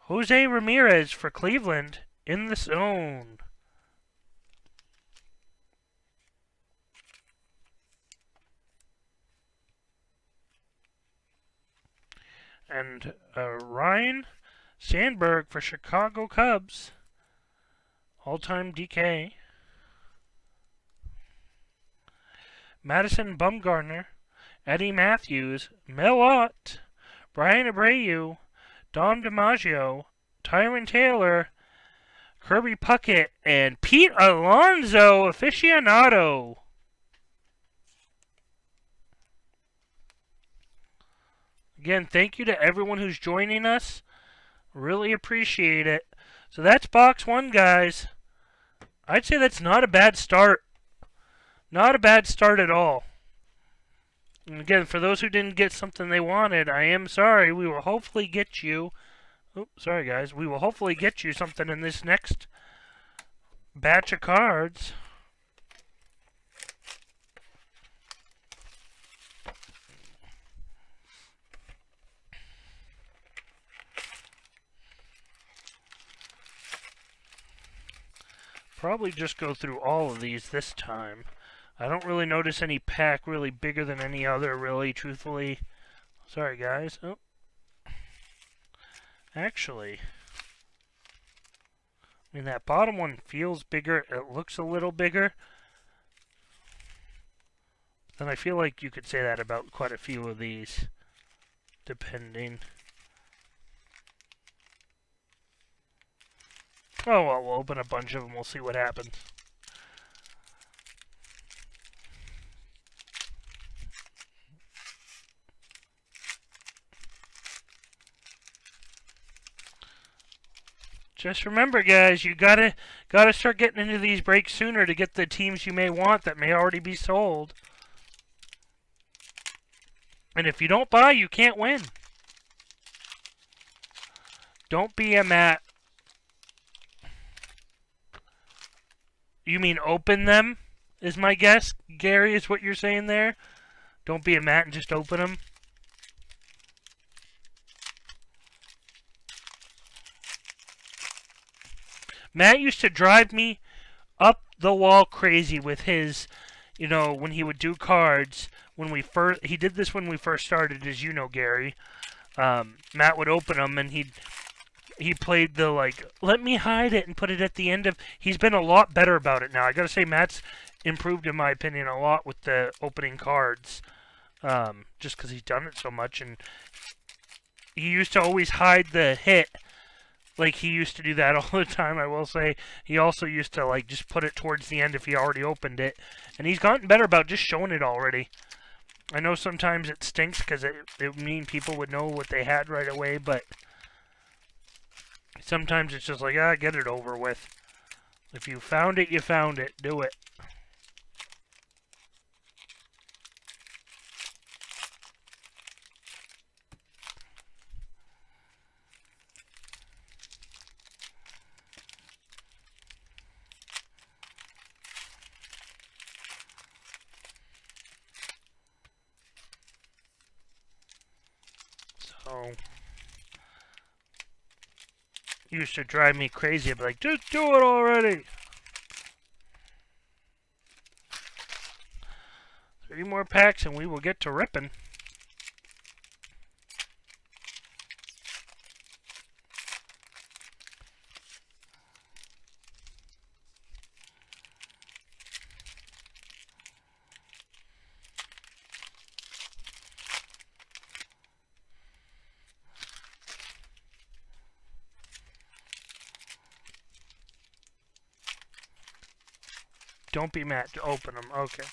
Jose Ramirez for Cleveland in the zone. And Ryan Sandberg for Chicago Cubs. All-time DK. Madison Bumgarner, Eddie Matthews, Mel Ott, Brian Abreu, Dom DiMaggio, Tyron Taylor, Kirby Puckett, and Pete Alonso aficionado. Again, thank you to everyone who's joining us. Really appreciate it. So that's box one, guys. I'd say that's not a bad start. Not a bad start at all. And again, for those who didn't get something they wanted, I am sorry. We will hopefully get you... Oops, sorry, guys. We will hopefully get you something in this next batch of cards. Probably just go through all of these this time. I don't really notice any pack really bigger than any other, really, truthfully. Sorry, guys. Oh. Actually, I mean, that bottom one feels bigger. It looks a little bigger. And I feel like you could say that about quite a few of these, depending. Oh, well, we'll open a bunch of them. We'll see what happens. Just remember, guys, you gotta start getting into these breaks sooner to get the teams you may want that may already be sold. And if you don't buy, you can't win. Don't be a Matt. You mean open them, is my guess, Gary, is what you're saying there? Don't be a Matt and just open them. Matt used to drive me up the wall crazy with his, you know, when he would do cards. He did this when we first started, as you know, Gary. Matt would open them and he played the, like, let me hide it and put it at the end of... He's been a lot better about it now. I gotta say, Matt's improved, in my opinion, a lot with the opening cards. Just because he's done it so much. And he used to always hide the hit. Like, he used to do that all the time, I will say. He also used to, like, just put it towards the end if he already opened it. And he's gotten better about just showing it already. I know sometimes it stinks because it would mean people would know what they had right away, but sometimes it's just like, get it over with. If you found it, you found it. Do it. So, used to drive me crazy. I'd be like, just do it already. 3 more packs and we will get to ripping. Don't be mad to open them. Okay.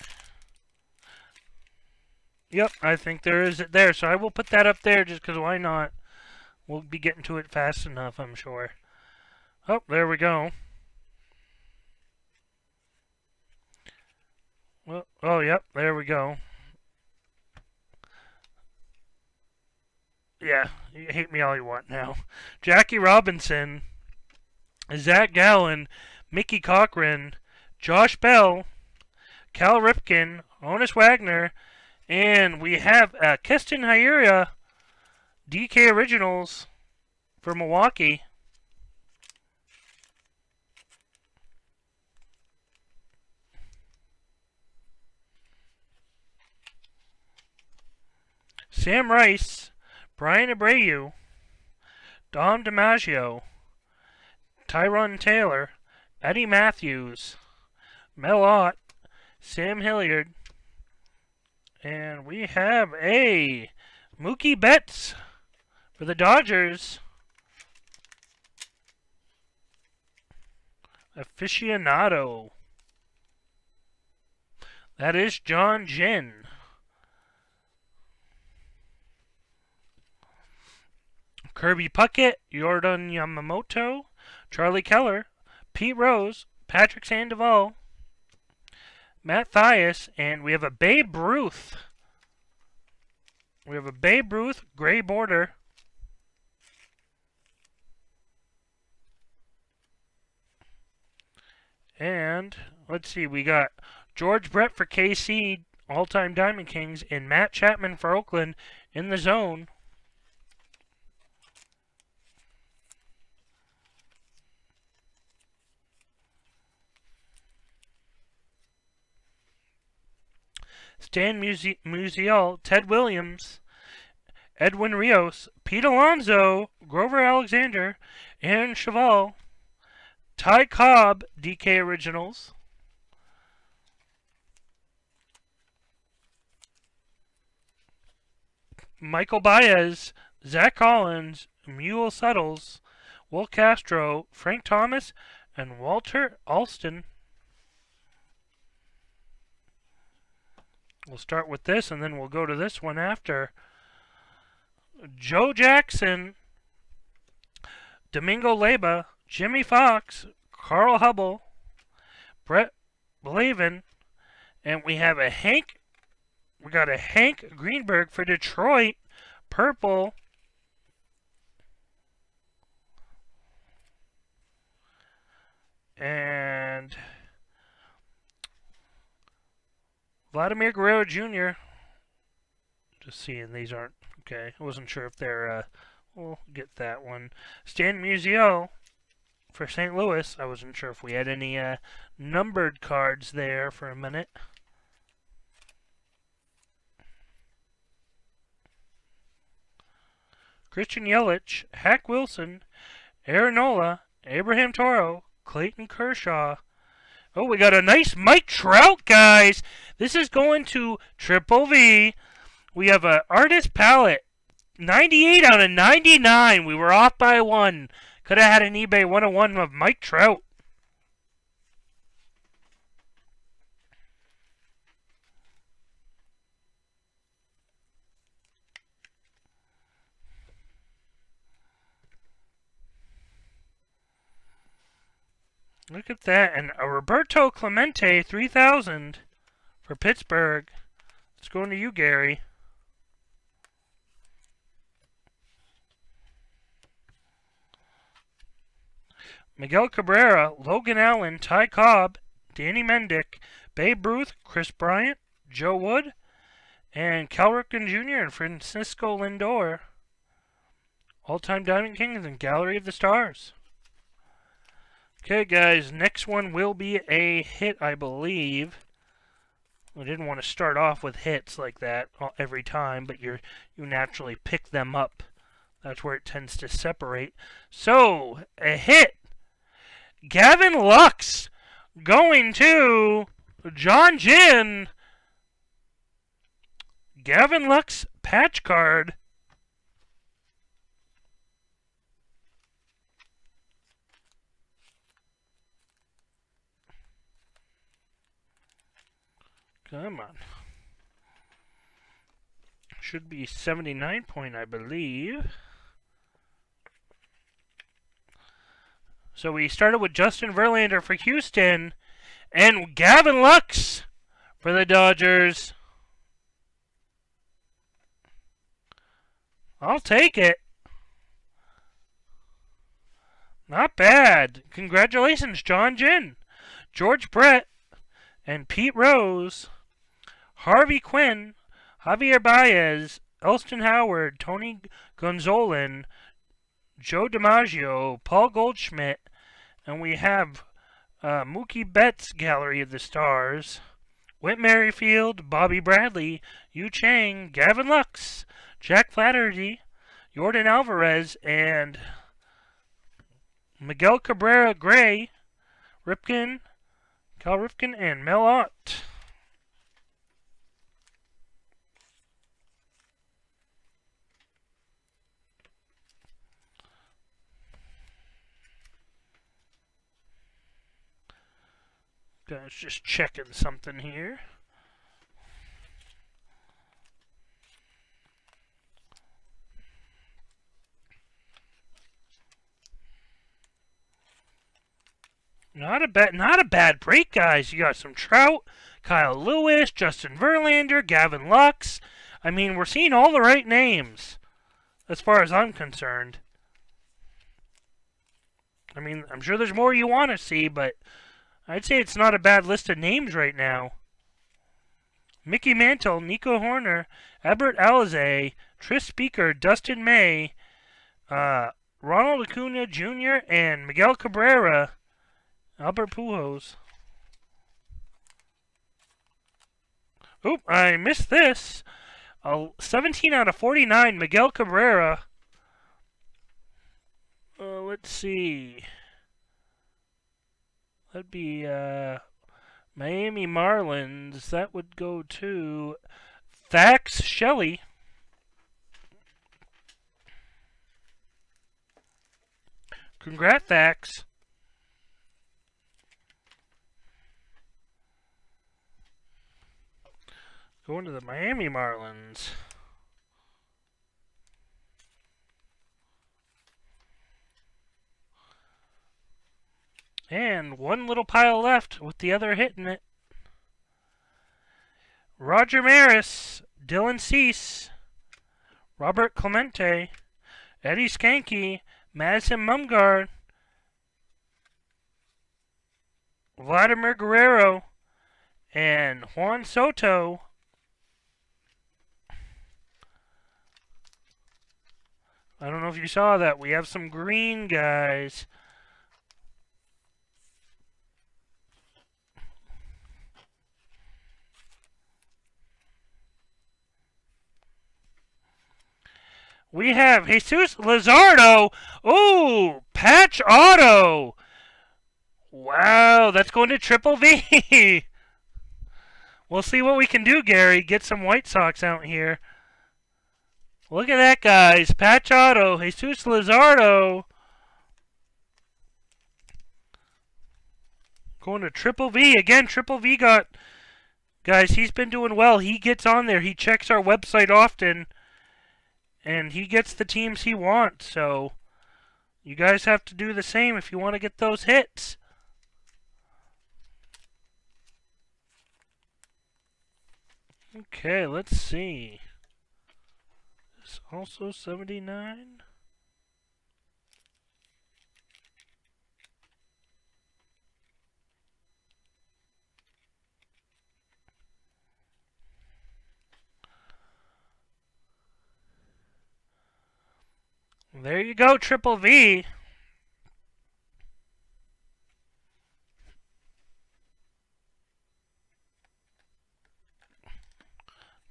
Yep, I think there is it there. So I will put that up there just because why not? We'll be getting to it fast enough, I'm sure. Oh, there we go. Well, oh, yep, there we go. Yeah, you hate me all you want now. Jackie Robinson, Zach Gallen, Mickey Cochran, Josh Bell, Cal Ripken, Honus Wagner, and we have Keston Hiura, DK Originals for Milwaukee. Sam Rice, Brian Abreu, Dom DiMaggio, Tyron Taylor, Eddie Matthews, Mel Ott, Sam Hilliard, and we have a Mookie Betts for the Dodgers. Aficionado. That is John Jin. Kirby Puckett, Jordan Yamamoto, Charlie Keller, Pete Rose, Patrick Sandoval, Matt Thias, and we have a Babe Ruth. We have a Babe Ruth gray border. And let's see, we got George Brett for KC, all-time Diamond Kings, and Matt Chapman for Oakland in the zone. Stan Musial, Ted Williams, Edwin Rios, Pete Alonso, Grover Alexander, Aaron Cheval, Ty Cobb, DK Originals, Michael Baez, Zach Collins, Mule Suttles, Will Castro, Frank Thomas, and Walter Alston. We'll start with this, and then we'll go to this one after. Joe Jackson, Domingo Leyba, Jimmy Fox, Carl Hubble, Brett Blavin, and we have a Hank. We got a Hank Greenberg for Detroit, purple. And Vladimir Guerrero Jr. Just seeing these aren't okay. I wasn't sure if they're. We'll get that one. Stan Musial for St. Louis. I wasn't sure if we had any numbered cards there for a minute. Christian Yelich, Hack Wilson, Aaron Nola, Abraham Toro, Clayton Kershaw. Oh, we got a nice Mike Trout, guys. This is going to Triple V. We have an artist palette. 98 out of 99. We were off by 1. Could have had an eBay 101 of Mike Trout. Look at that. And a Roberto Clemente 3000 for Pittsburgh. It's going to you, Gary. Miguel Cabrera, Logan Allen, Ty Cobb, Danny Mendick, Babe Ruth, Chris Bryant, Joe Wood, and Cal Ripken Jr. and Francisco Lindor. All-Time Diamond Kings and Gallery of the Stars. Okay, guys, next one will be a hit, I believe. I didn't want to start off with hits like that every time, but you naturally pick them up. That's where it tends to separate. So, a hit. Gavin Lux going to John Ginn. Gavin Lux patch card. Come on. Should be 79 point, I believe. So we started with Justin Verlander for Houston and Gavin Lux for the Dodgers. I'll take it. Not bad. Congratulations, John Ginn, George Brett, and Pete Rose. Harvey Quinn, Javier Baez, Elston Howard, Tony Gonzalez, Joe DiMaggio, Paul Goldschmidt, and we have Mookie Betts' Gallery of the Stars, Whit Merrifield, Bobby Bradley, Yu Chang, Gavin Lux, Jack Flaherty, Jordan Alvarez, and Miguel Cabrera Gray, Cal Ripken, and Mel Ott. Guys, just checking something here. Not a bad break, guys. You got some Trout, Kyle Lewis, Justin Verlander, Gavin Lux. I mean, we're seeing all the right names, as far as I'm concerned. I mean, I'm sure there's more you want to see, but I'd say it's not a bad list of names right now. Mickey Mantle, Nico Horner, Albert Alzolay, Tris Speaker, Dustin May, Ronald Acuna Jr., and Miguel Cabrera, Albert Pujols. Oop, I missed this. 17 out of 49, Miguel Cabrera. Let's see. That'd be Miami Marlins. That would go to Thax Shelley. Congrats, Thax. Going to the Miami Marlins. And one little pile left with the other hitting it. Roger Maris, Dylan Cease, Robert Clemente, Eddie Skanke, Madison Bumgarner, Vladimir Guerrero, and Juan Soto. I don't know if you saw that. We have some green guys. We have Jesus Luzardo. Ooh, patch auto. Wow, that's going to Triple V. We'll see what we can do, Gary. Get some White Sox out here. Look at that, guys. Patch auto. Jesus Luzardo. Going to Triple V. Again, Triple V got... Guys, he's been doing well. He gets on there. He checks our website often. And he gets the teams he wants. So, you guys have to do the same if you want to get those hits. Okay, let's see. This also 79. There you go, Triple V.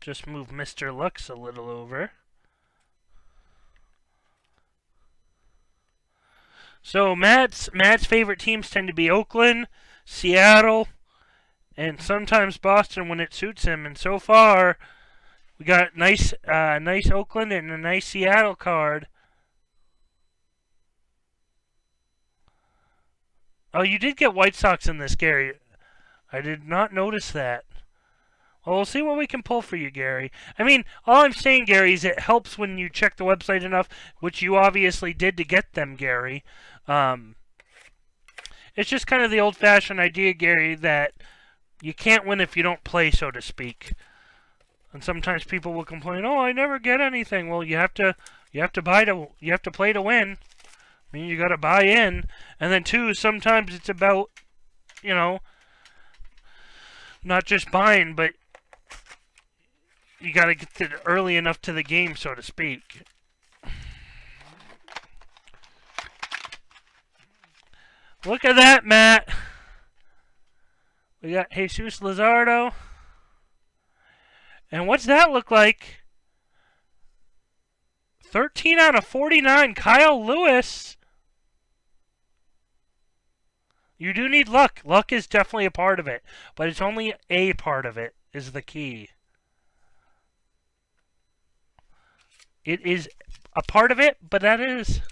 Just move Mr. Lux a little over. So Matt's favorite teams tend to be Oakland, Seattle, and sometimes Boston when it suits him. And so far, we got nice Oakland and a nice Seattle card. Oh, you did get White Sox in this, Gary. I did not notice that. Well, we'll see what we can pull for you, Gary. I mean, all I'm saying, Gary, is it helps when you check the website enough, which you obviously did to get them, Gary. It's just kind of the old-fashioned idea, Gary, that you can't win if you don't play, so to speak. And sometimes people will complain, "Oh, I never get anything." Well, you have to play to win. I mean, you got to buy in, and then two, sometimes it's about, you know, not just buying, but you got to get early enough to the game, so to speak. Look at that, Matt. We got Jesus Luzardo. And what's that look like? 13 out of 49, Kyle Lewis. You do need luck. Luck is definitely a part of it, but it's only a part of it is the key. It is a part of it, but that is...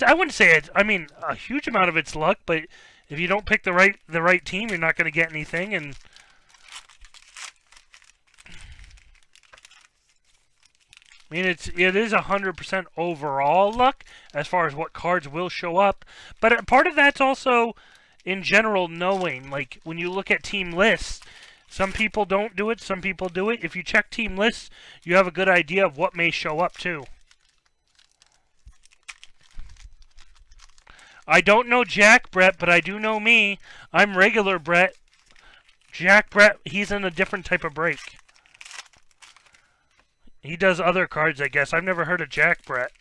I wouldn't say it's... I mean, a huge amount of it's luck, but if you don't pick the right team, you're not going to get anything, and... I mean, it is 100% overall luck as far as what cards will show up. But part of that's also, in general, knowing. Like, when you look at team lists, some people don't do it, some people do it. If you check team lists, you have a good idea of what may show up, too. I don't know Jack Brett, but I do know me. I'm regular Brett. Jack Brett, he's in a different type of break. He does other cards, I guess. I've never heard of Jack Brett.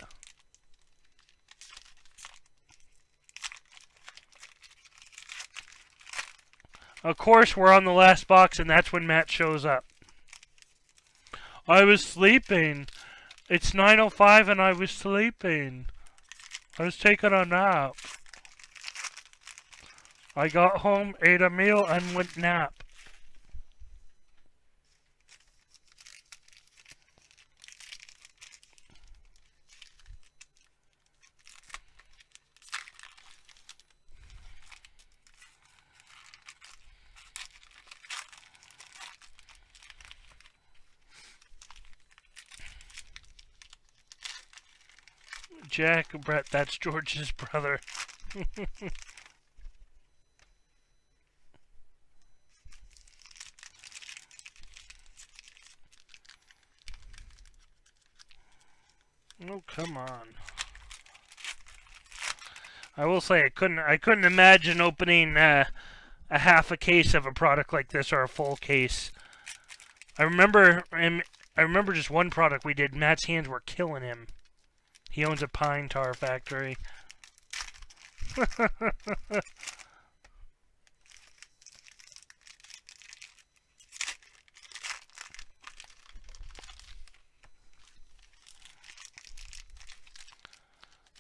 Of course, we're on the last box, and that's when Matt shows up. I was sleeping. It's 9:05, and I was sleeping. I was taking a nap. I got home, ate a meal, and went nap. Jack Brett, that's George's brother. Oh, come on. I will say I couldn't imagine opening a half a case of a product like this or a full case. I remember just one product we did. Matt's hands were killing him. He owns a pine tar factory.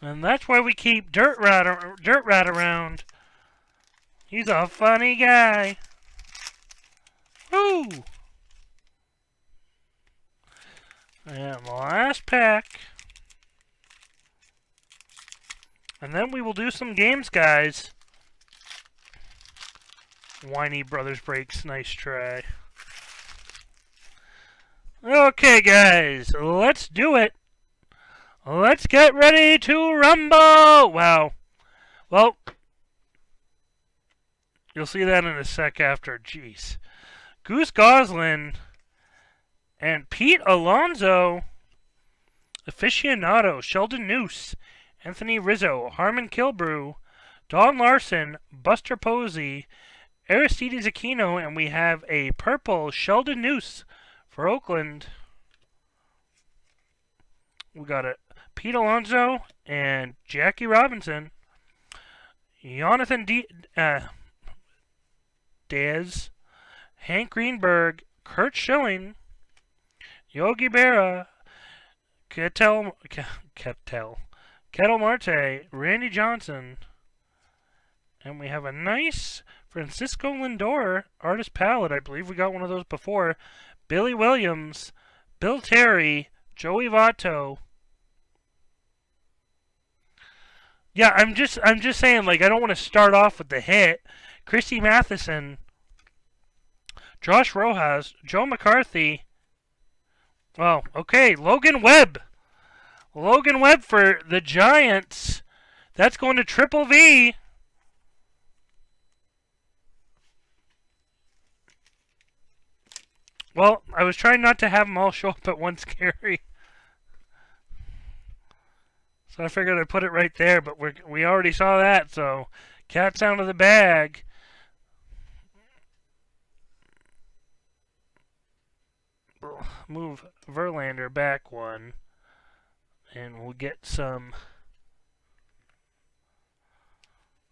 And that's why we keep Dirt Rat around. He's a funny guy. Woo! And the last pack. And then we will do some games, guys. Whiny Brothers Breaks, nice try. Okay, guys, let's do it. Let's get ready to rumble! Wow. Well, you'll see that in a sec after. Jeez. Goose Goslin and Pete Alonso. Aficionado. Sheldon Noose. Anthony Rizzo. Harmon Killebrew. Don Larson. Buster Posey. Aristides Aquino. And we have a purple Sheldon Noose for Oakland. We got a Pete Alonso and Jackie Robinson. Jonathan Diaz, Hank Greenberg, Kurt Schilling, Yogi Berra, Ketel Marte, Randy Johnson, and we have a nice Francisco Lindor artist palette. I believe we got one of those before. Billy Williams, Bill Terry, Joey Votto. Yeah, I'm just saying, like, I don't want to start off with the hit. Christy Matheson, Josh Rojas, Joe McCarthy. Oh, okay, Logan Webb. Logan Webb for the Giants. That's going to Triple V. Well, I was trying not to have them all show up at once, Gary. So I figured I'd put it right there, but we already saw that, so cat's out of the bag. We'll move Verlander back one, and we'll get some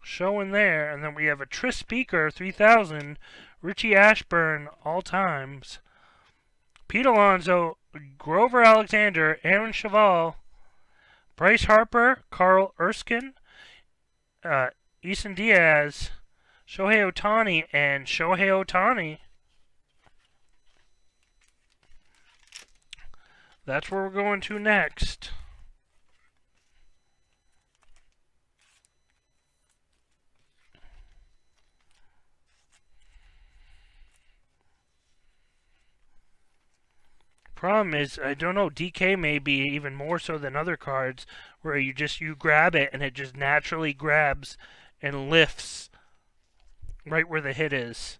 showing there. And then we have a Tris Speaker 3000, Richie Ashburn all times, Pete Alonso, Grover Alexander, Aaron Cheval, Bryce Harper, Carl Erskine, Eason Diaz, Shohei Ohtani, and Shohei Ohtani. That's where we're going to next. Problem is, I don't know, DK may be even more so than other cards, where you grab it and it just naturally grabs and lifts right where the hit is.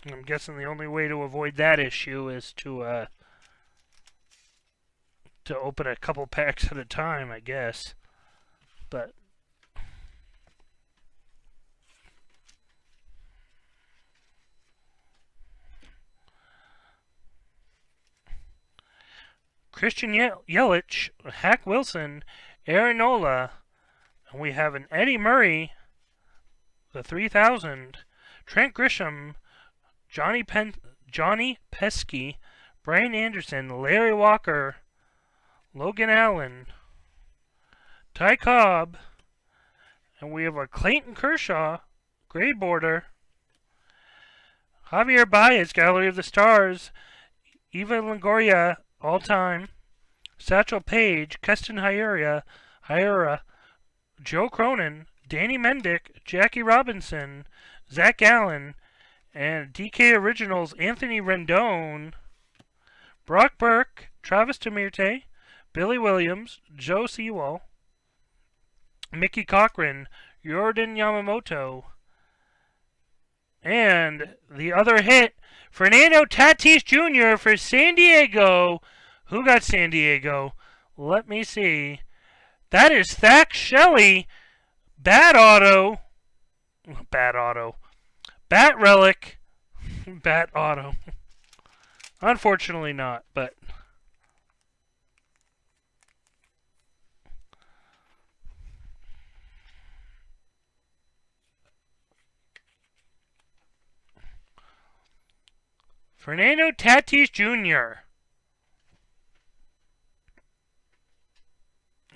And I'm guessing the only way to avoid that issue is to open a couple packs at a time, I guess. But Christian Yelich, Hack Wilson, Aaron Nola, and we have an Eddie Murray, the 3000, Trent Grisham, Johnny Pesky, Brian Anderson, Larry Walker, Logan Allen, Ty Cobb, and we have a Clayton Kershaw, gray border, Javier Baez, Gallery of the Stars, Eva Longoria, all time, Satchel Paige, Keston Hiura, Joe Cronin, Danny Mendick, Jackie Robinson, Zach Allen, and DK Originals, Anthony Rendon, Brock Burke, Travis Demirte, Billy Williams, Joe Sewell, Mickey Cochran, Jordan Yamamoto, and the other hit, Fernando Tatis Jr. for San Diego. Who got San Diego? Let me see. That is Thack Shelley. Bat auto. Bat relic. Bat auto. Unfortunately not, but Fernando Tatis Jr.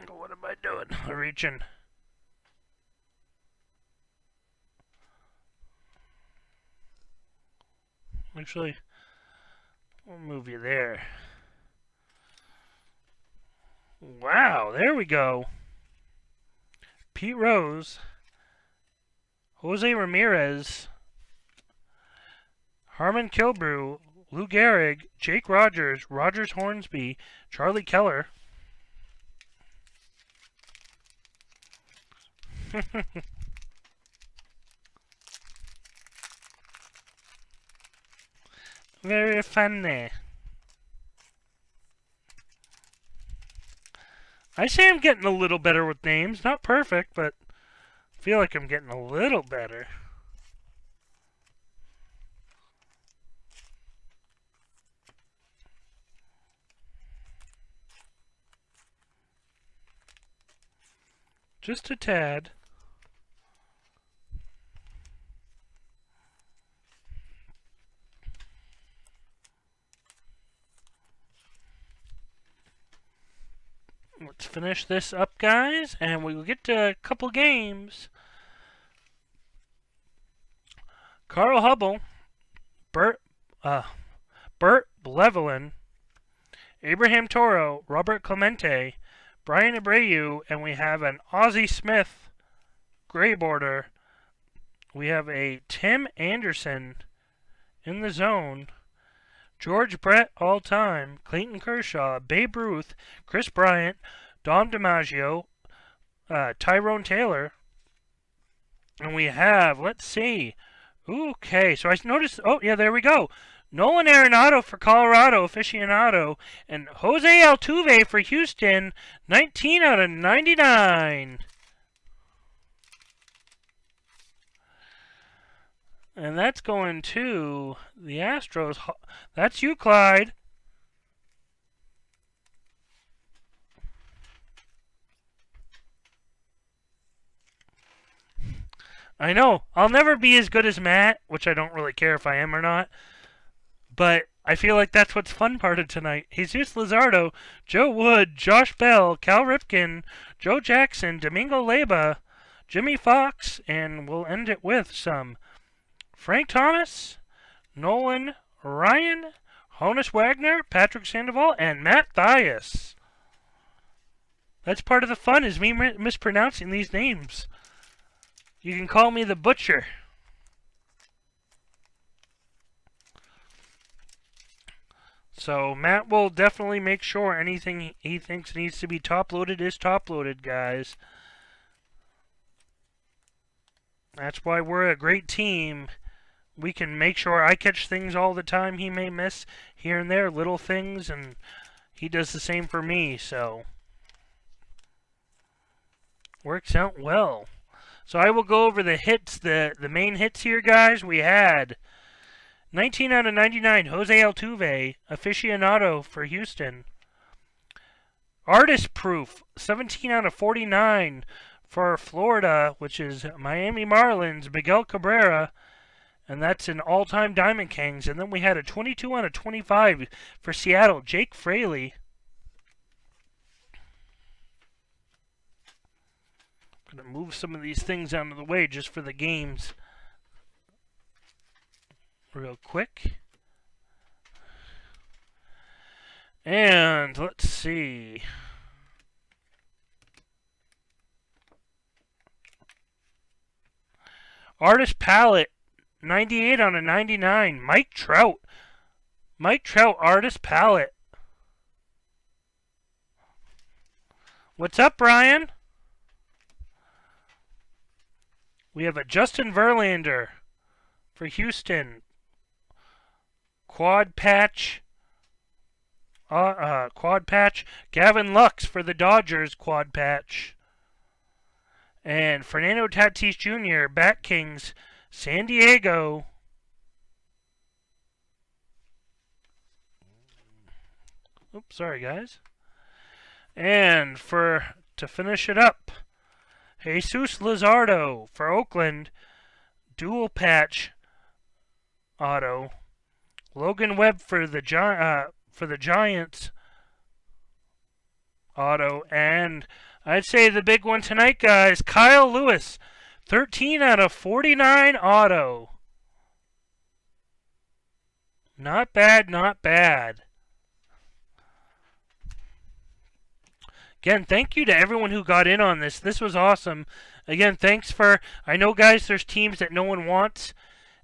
What am I doing? I'm reaching. Actually, we'll move you there. Wow, there we go. Pete Rose, Jose Ramirez, Harmon Killebrew, Lou Gehrig, Jake Rogers, Rogers Hornsby, Charlie Keller. Very funny. I say I'm getting a little better with names. Not perfect, but I feel like I'm getting a little better. Just a tad. Let's finish this up, guys, and we will get to a couple games. Carl Hubble, Bert Blevelin, Abraham Toro, Robert Clemente, Brian Abreu, and we have an Ozzie Smith gray border. We have a Tim Anderson in the zone. George Brett all time, Clayton Kershaw, Babe Ruth, Chris Bryant, Dom DiMaggio, Tyrone Taylor. And we have, let's see. Okay, so I noticed, oh yeah, there we go. Nolan Arenado for Colorado, aficionado, and Jose Altuve for Houston, 19 out of 99. And that's going to the Astros. That's you, Clyde. I know. I'll never be as good as Matt, which I don't really care if I am or not. But I feel like that's what's fun part of tonight. Jesus Luzardo, Joe Wood, Josh Bell, Cal Ripken, Joe Jackson, Domingo Leyba, Jimmy Fox, and we'll end it with some Frank Thomas, Nolan Ryan, Honus Wagner, Patrick Sandoval, and Matt Thias. That's part of the fun, is me mispronouncing these names. You can call me the Butcher. So Matt will definitely make sure anything he thinks needs to be top-loaded is top-loaded, guys. That's why we're a great team. We can make sure I catch things all the time he may miss here and there, little things, and he does the same for me, so works out well. So I will go over the hits, the main hits here, guys. We had 19 out of 99, Jose Altuve, aficionado for Houston. Artist Proof, 17 out of 49 for Florida, which is Miami Marlins, Miguel Cabrera. And that's an all-time Diamond Kings. And then we had a 22 out of 25 for Seattle, Jake Fraley. I'm going to move some of these things out of the way just for the games real quick. And let's see. Artist Palette. 98 out of 99. Mike Trout. Mike Trout, Artist Palette. What's up, Brian? We have a Justin Verlander for Houston. Quad patch. Quad patch. Gavin Lux for the Dodgers. Quad patch. And Fernando Tatis Jr. Bat Kings. San Diego. Oops, sorry guys. And to finish it up, Jesus Luzardo for Oakland, dual patch auto. Logan Webb for the Giants auto, and I'd say the big one tonight, guys, Kyle Lewis. 13 out of 49 auto. Not bad, not bad. Again, thank you to everyone who got in on this. This was awesome. Again, thanks for... I know, guys, there's teams that no one wants,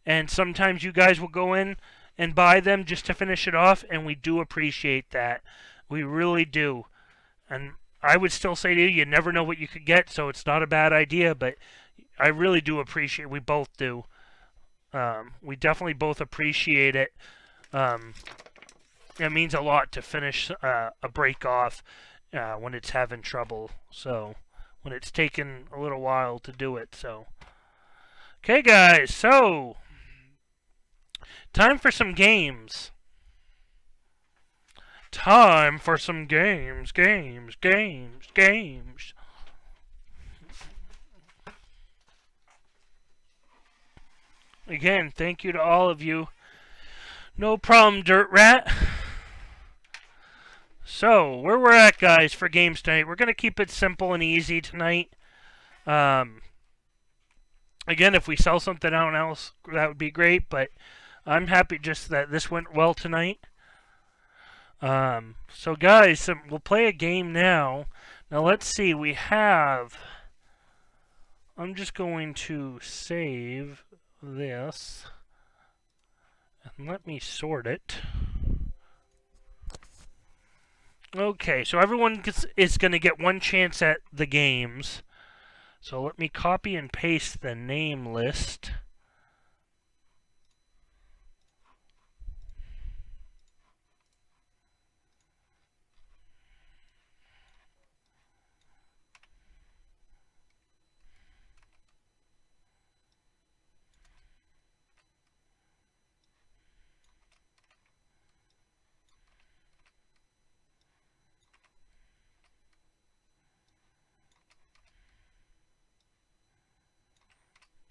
and sometimes you guys will go in and buy them just to finish it off, and we do appreciate that. We really do. And I would still say to you, you never know what you could get, so it's not a bad idea, but... I really do appreciate it. We both do. We definitely both appreciate it. It means a lot to finish a break off when it's having trouble. So, when it's taken a little while to do it. So, okay, guys. So, time for some games. Time for some games. Again, thank you to all of you. No problem, Dirt Rat. So, where we're at, guys, for games tonight, we're going to keep it simple and easy tonight. Again, if we sell something out else, that would be great, but I'm happy just that this went well tonight. So, guys, we'll play a game now. Now, let's see. We have... I'm just going to save this. And let me sort it. Okay, so everyone is going to get one chance at the games. So let me copy and paste the name list.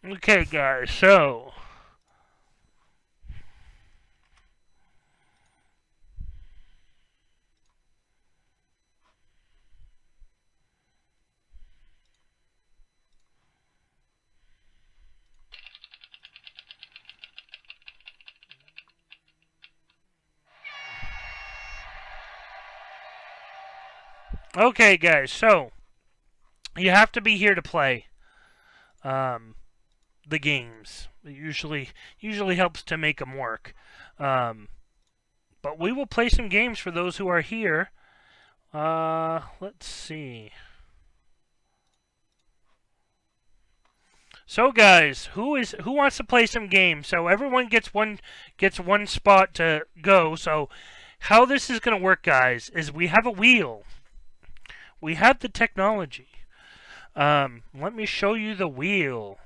Okay, guys, so... Okay, guys, so... You have to be here to play. The games. It usually helps to make them work. But we will play some games for those who are here. Let's see. So guys, who wants to play some games? So everyone gets one spot to go. So how this is going to work, guys, is we have a wheel. We have the technology. Let me show you the wheel.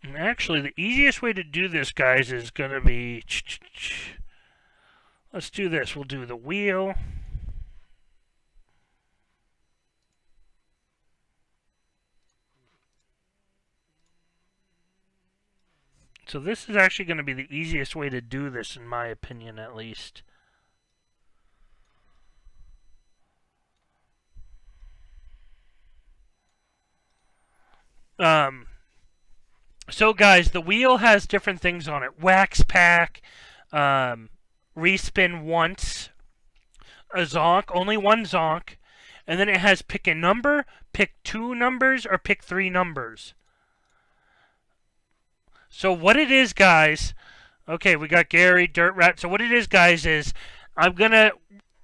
And actually, the easiest way to do this, guys, is going to be... Let's do this. We'll do the wheel. So this is actually going to be the easiest way to do this, in my opinion, at least. So guys, the wheel has different things on it. Wax pack, respin once, a zonk, only one zonk, and then it has pick a number, pick 2 numbers, or pick 3 numbers. So what it is, guys, okay, we got Gary, Dirt Rat. So what it is, guys, is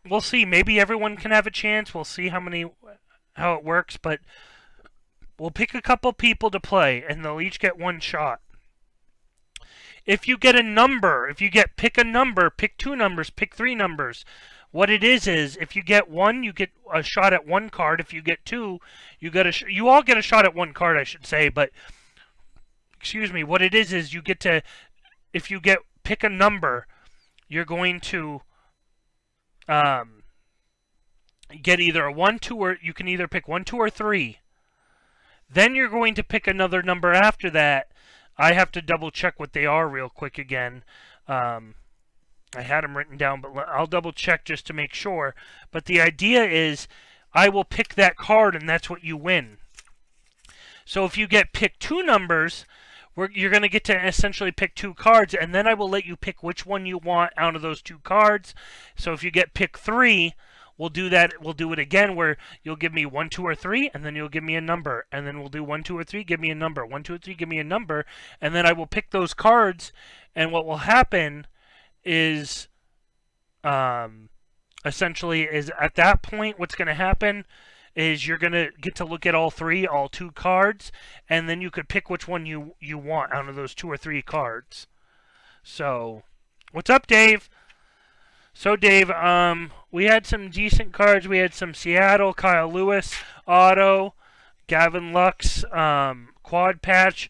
we'll see, maybe everyone can have a chance. We'll see how it works, but we'll pick a couple people to play, and they'll each get one shot. If you get a number, pick a number, pick 2 numbers, pick 3 numbers. What it is if you get 1, you get a shot at 1 card. If you get 2, you all get a shot at 1 card, I should say. But excuse me, what it is you get to, if you pick a number, you're going to get either a 1, 2, or you can either pick 1, 2, or 3. Then you're going to pick another number after that. I have to double check what they are real quick again. I had them written down, but I'll double check just to make sure. But the idea is I will pick that card, and that's what you win. So if you pick 2 numbers, you're going to get to essentially pick 2 cards, and then I will let you pick which one you want out of those 2 cards. So if you pick 3... We'll do that. We'll do it again where you'll give me 1, 2, or 3, and then you'll give me a number. And then we'll do 1, 2, or 3, give me a number. 1, 2, or 3, give me a number. And then I will pick those cards. And what will happen is, essentially, is at that point, what's going to happen is you're going to get to look at all 2 cards, and then you could pick which one you want out of those 2 or 3 cards. So, what's up, Dave? So, Dave, we had some decent cards. We had some Seattle, Kyle Lewis, Auto, Gavin Lux, Quad Patch,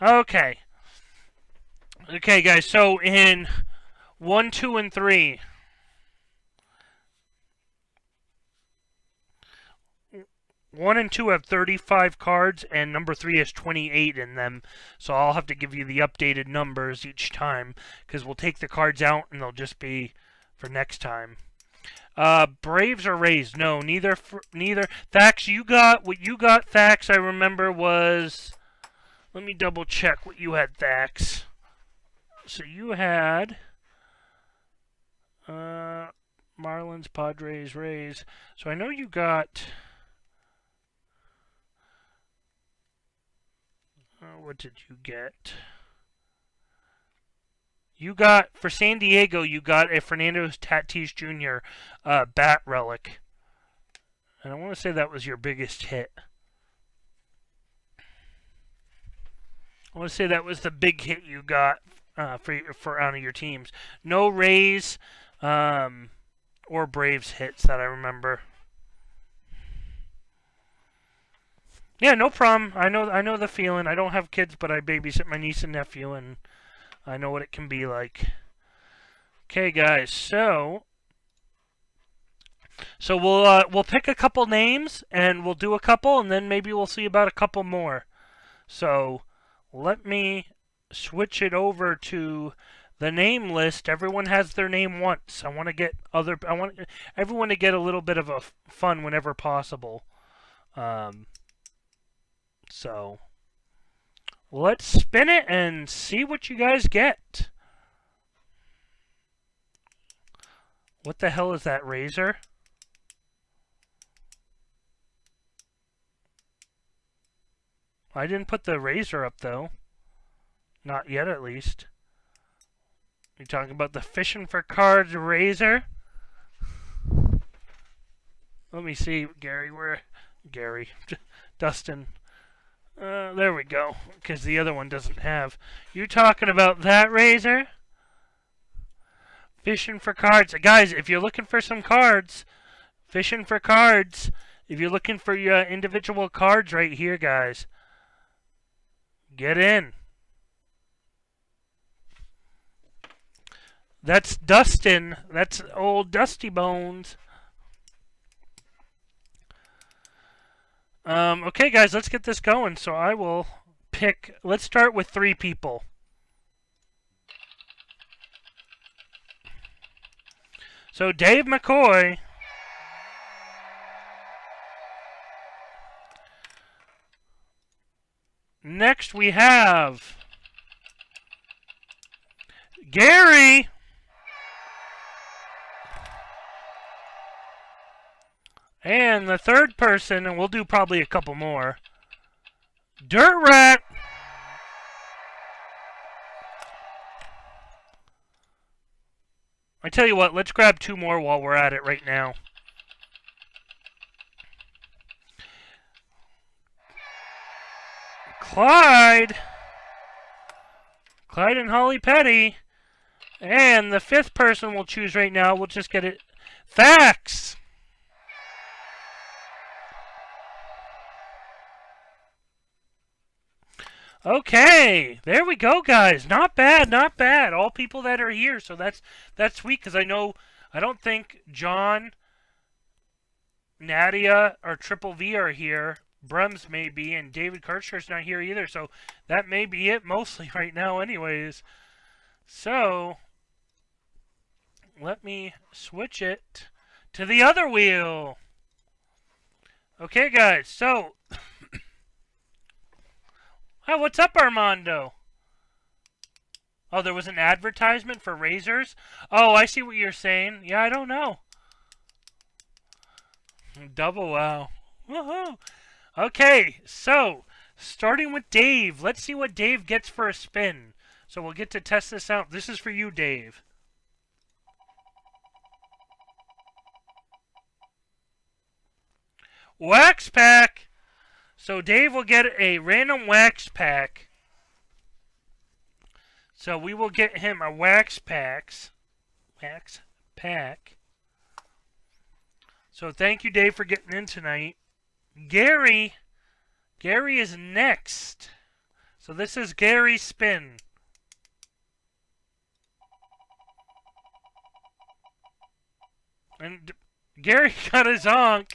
Okay. Okay, guys, so in 1, 2, and 3... 1 and 2 have 35 cards, and number 3 has 28 in them. So I'll have to give you the updated numbers each time, because we'll take the cards out, and they'll just be for next time. Braves or Rays? No, neither. Neither. Thax, what you got, Thax, I remember was... Let me double check what you had, Thax. So you had... Marlins, Padres, Rays. So I know you got... what did you get? You got, for San Diego, you got a Fernando Tatis Jr. Bat relic. And I want to say that was your biggest hit. I want to say that was the big hit you got for out of your teams. No Rays or Braves hits that I remember. Yeah, no problem. I know the feeling. I don't have kids, but I babysit my niece and nephew, and I know what it can be like. Okay, guys. So we'll pick a couple names, and we'll do a couple, and then maybe we'll see about a couple more. So let me switch it over to the name list. Everyone has their name once. I want everyone to get a little bit of a fun whenever possible. So let's spin it and see what you guys get. What the hell is that, razor? I didn't put the razor up, though. Not yet, at least. You talking about the fishing for cards razor? Let me see, Gary. Gary. Dustin. There we go. Because the other one doesn't have. You talking about that razor? Fishing for cards. Guys, if you're looking for some cards, fishing for cards. If you're looking for your individual cards right here, guys, get in. That's Dustin. That's old Dusty Bones. Okay, guys, let's get this going. So I will pick... Let's start with 3 people. So Dave McCoy. Next we have Gary. And the third person, and we'll do probably a couple more, Dirt Rat. I tell you what, let's grab two more while we're at it right now. Clyde and Holly Petty. And the fifth person we'll choose right now, we'll just get it. Thax. Okay, there we go, guys. Not bad, not bad. All people that are here, so that's sweet. Because I don't think John, Nadia, or Triple V are here. Brems may be, and David Kirchner's not here either. So that may be it mostly right now, anyways. So let me switch it to the other wheel. Okay, guys. So. Oh, what's up, Armando? Oh, there was an advertisement for razors? Oh, I see what you're saying. Yeah, I don't know. Double wow. Woohoo! Okay, so, starting with Dave. Let's see what Dave gets for a spin. So we'll get to test this out. This is for you, Dave. Wax pack! So Dave will get a random wax pack. So we will get him a wax pack. So thank you, Dave, for getting in tonight. Gary is next. So this is Gary's spin. And Gary got a zonk.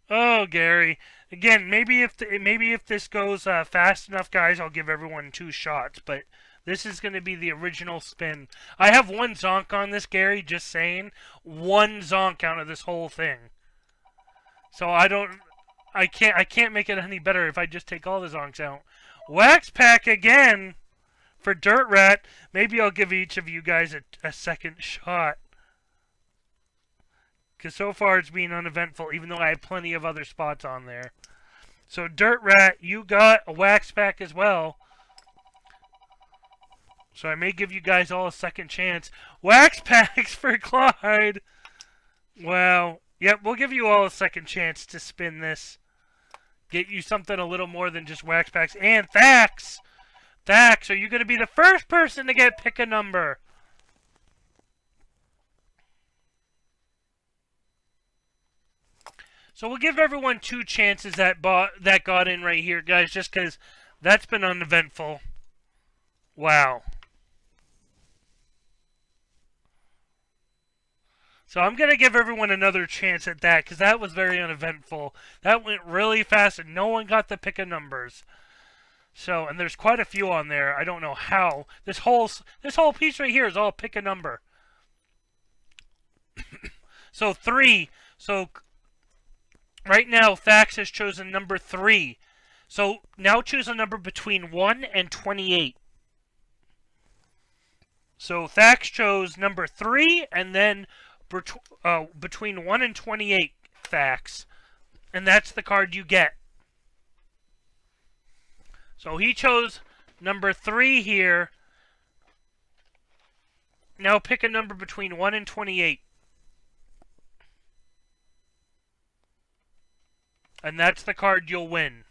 Oh, Gary. Again, maybe if this goes fast enough, guys, I'll give everyone 2 shots. But this is going to be the original spin. I have 1 zonk on this, Gary. Just saying, 1 zonk out of this whole thing. So I can't make it any better if I just take all the zonks out. Wax pack again for Dirt Rat. Maybe I'll give each of you guys a second shot. Because so far it's been uneventful, even though I have plenty of other spots on there. So, Dirt Rat, you got a wax pack as well. So I may give you guys all a second chance. Wax packs for Clyde. Wow. Yep, we'll give you all a second chance to spin this. Get you something a little more than just wax packs. And Thax! Thax, are you going to be the first person to get pick a number? So we'll give everyone 2 chances that got in right here, guys, just because that's been uneventful. Wow. So I'm going to give everyone another chance at that, because that was very uneventful. That went really fast, and no one got the pick of numbers. So, and there's quite a few on there. I don't know how. This whole piece right here is all pick a number. So 3. So right now, Thax has chosen number 3. So now choose a number between 1 and 28. So Thax chose number 3, and then between 1 and 28, Thax. And that's the card you get. So he chose number 3 here. Now pick a number between 1 and 28. And that's the card you'll win.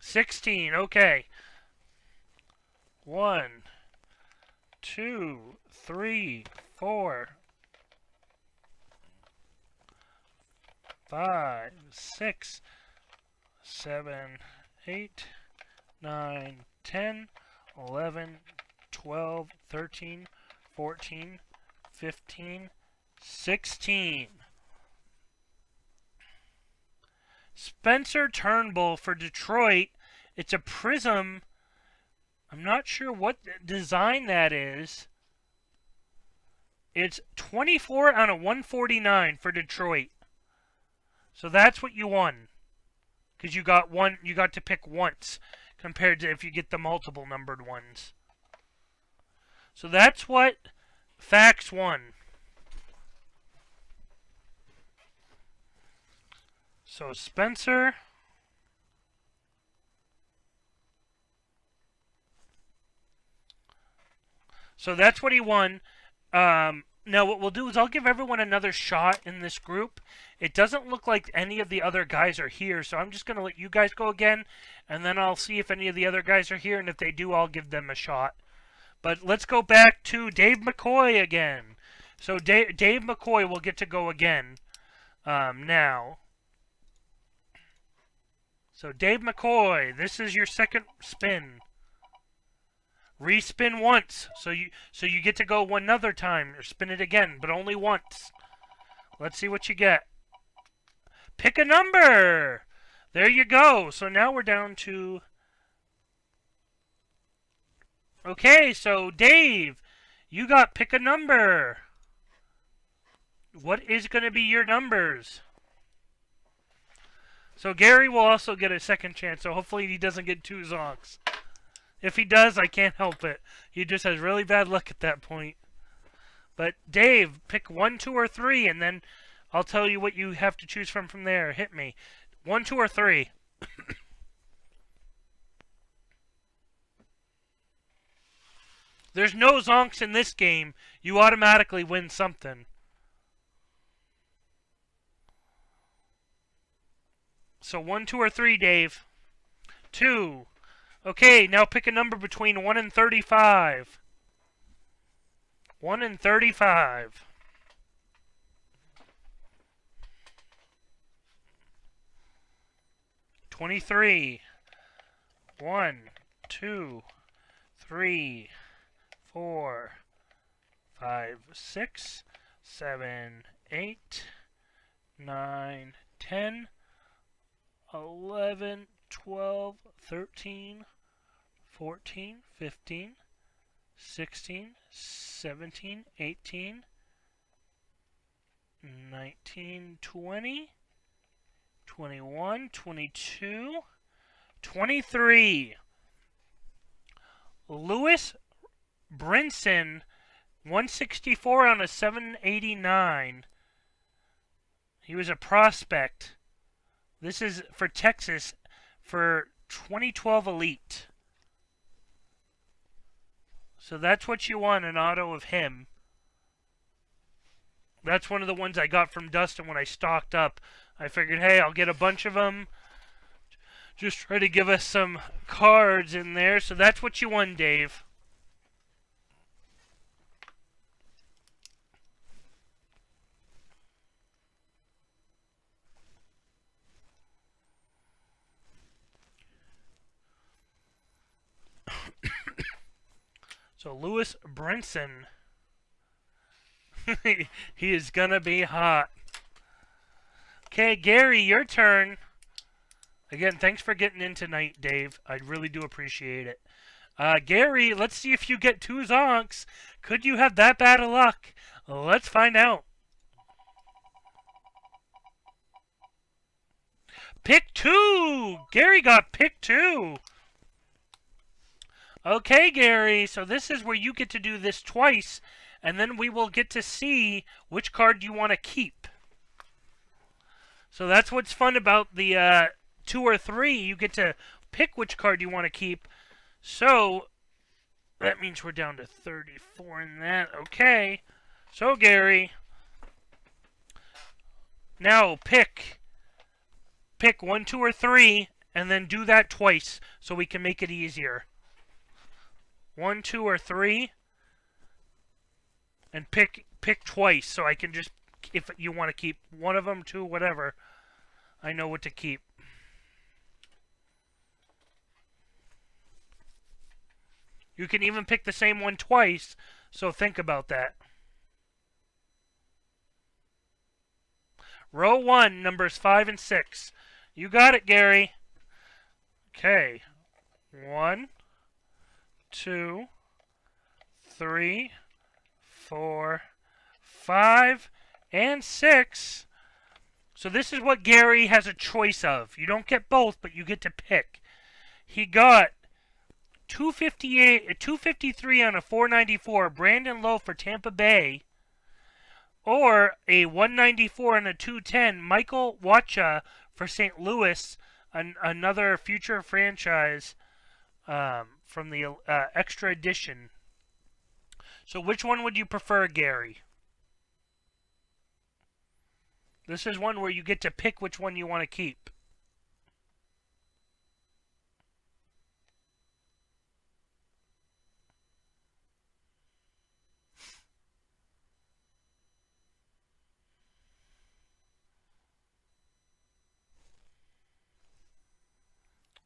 $16, okay. 1, 2, 3, 4, 5, 6, 7, 8, 9, 10, 11, 12, 13, 14, 15, 16. Spencer Turnbull for Detroit. It's a Prism I'm not sure what design that is. It's 24 out of 149 for Detroit. So that's what you won. Because you got to pick once compared to if you get the multiple numbered ones. So that's what Fax won. So Spencer. So that's what he won. Now what we'll do is I'll give everyone another shot in this group. It doesn't look like any of the other guys are here, so I'm just going to let you guys go again, and then I'll see if any of the other guys are here, and if they do, I'll give them a shot. But let's go back to Dave McCoy again. So Dave McCoy will get to go again now. So Dave McCoy, this is your second spin. Respin once, so you get to go one other time, or spin it again, but only once. Let's see what you get. Pick a number! There you go. So now we're down to... Okay, so Dave, you got pick a number. What is going to be your numbers? So Gary will also get a second chance, so hopefully he doesn't get 2 zonks. If he does, I can't help it. He just has really bad luck at that point. But Dave, pick 1, 2, or 3, and then I'll tell you what you have to choose from there. Hit me. 1, 2, or 3. There's no zonks in this game. You automatically win something. So 1, 2, or 3, Dave. 2. Okay, now pick a number between 1 and 35. 1 and 35. 23. 1, 2, 3, 4, 5, 6, 7, 8, 9, 10, 11, 12, 13, 14, 15, 16, 17, 18, 19, 20, 21, 22, 23. Lewis Brinson, 164 on a 789. He was a prospect. This is for Texas for 2012 Elite. So that's what you want, an auto of him. That's one of the ones I got from Dustin when I stocked up. I figured, hey, I'll get a bunch of them. Just try to give us some cards in there. So that's what you won, Dave. So Lewis Brinson. He is gonna be hot. Okay, Gary, your turn. Again, thanks for getting in tonight, Dave. I really do appreciate it. Gary, let's see if you get 2 zonks. Could you have that bad of luck? Let's find out. Pick 2! Gary got pick 2. Okay, Gary, so this is where you get to do this twice, and then we will get to see which card you want to keep. So that's what's fun about the 2 or 3. You get to pick which card you want to keep. So that means we're down to 34 in that. Okay. So, Gary, now pick 1, 2, or 3, and then do that twice so we can make it easier. 1, 2, or 3, and pick twice so I can just, if you want to keep one of them, 2, whatever, I know what to keep. You can even pick the same one twice, so think about that. Row 1, numbers 5 and 6. You got it, Gary. Okay. 1, 2, 3, 4, 5, and 6. So this is what Gary has a choice of. You don't get both, but you get to pick. He got 253 on a 494, Brandon Lowe for Tampa Bay, or a 194 and a 210, Michael Wacha for St. Louis, another future franchise from the extra edition. So which one would you prefer, Gary? This is one where you get to pick which one you want to keep.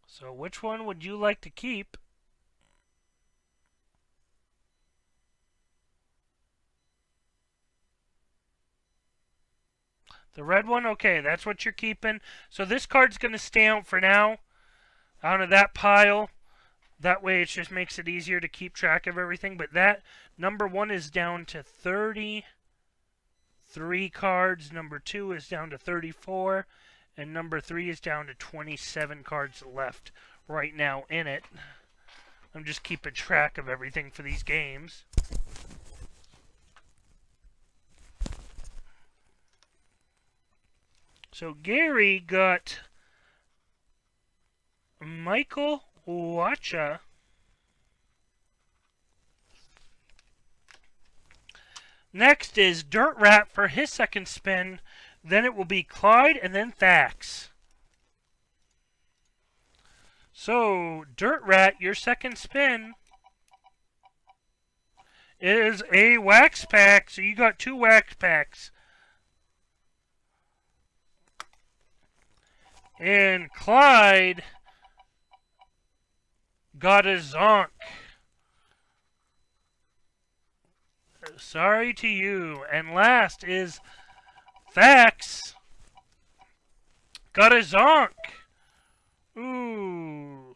So which one would you like to keep? The red one? Okay, that's what you're keeping. So this card's going to stay out for now, out of that pile. That way it just makes it easier to keep track of everything. But that number 1 is down to 33 cards. Number 2 is down to 34. And number 3 is down to 27 cards left right now in it. I'm just keeping track of everything for these games. So Gary got Michael Wacha. Next is Dirt Rat for his second spin. Then it will be Clyde and then Thax. So, Dirt Rat, your second spin is a wax pack. So you got 2 wax packs. And Clyde got a Zonk. Sorry to you. And last is Thax. Got a Zonk. Ooh.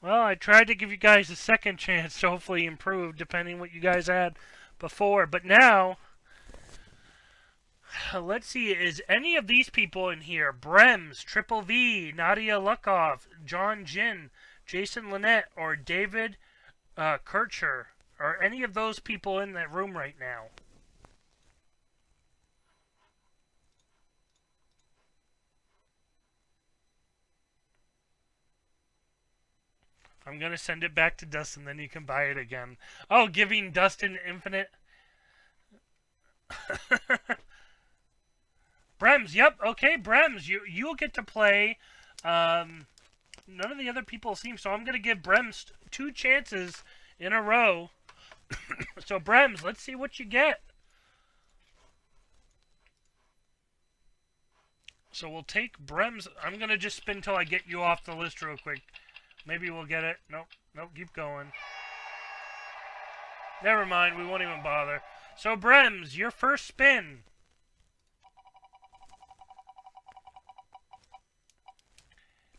Well, I tried to give you guys a second chance to hopefully improve, depending what you guys had before. But now, let's see, is any of these people in here? Brems, Triple V, Nadia Lukov, John Jin, Jason Lynette, or David Kircher? Are any of those people in that room right now? I'm going to send it back to Dustin, then you can buy it again. Oh, giving Dustin infinite... Brems, yep, okay, Brems, you'll get to play. None of the other people seem, so I'm going to give Brems 2 chances in a row. So, Brems, let's see what you get. So, we'll take Brems. I'm going to just spin till I get you off the list real quick. Maybe we'll get it. Nope, keep going. Never mind, we won't even bother. So, Brems, your first spin.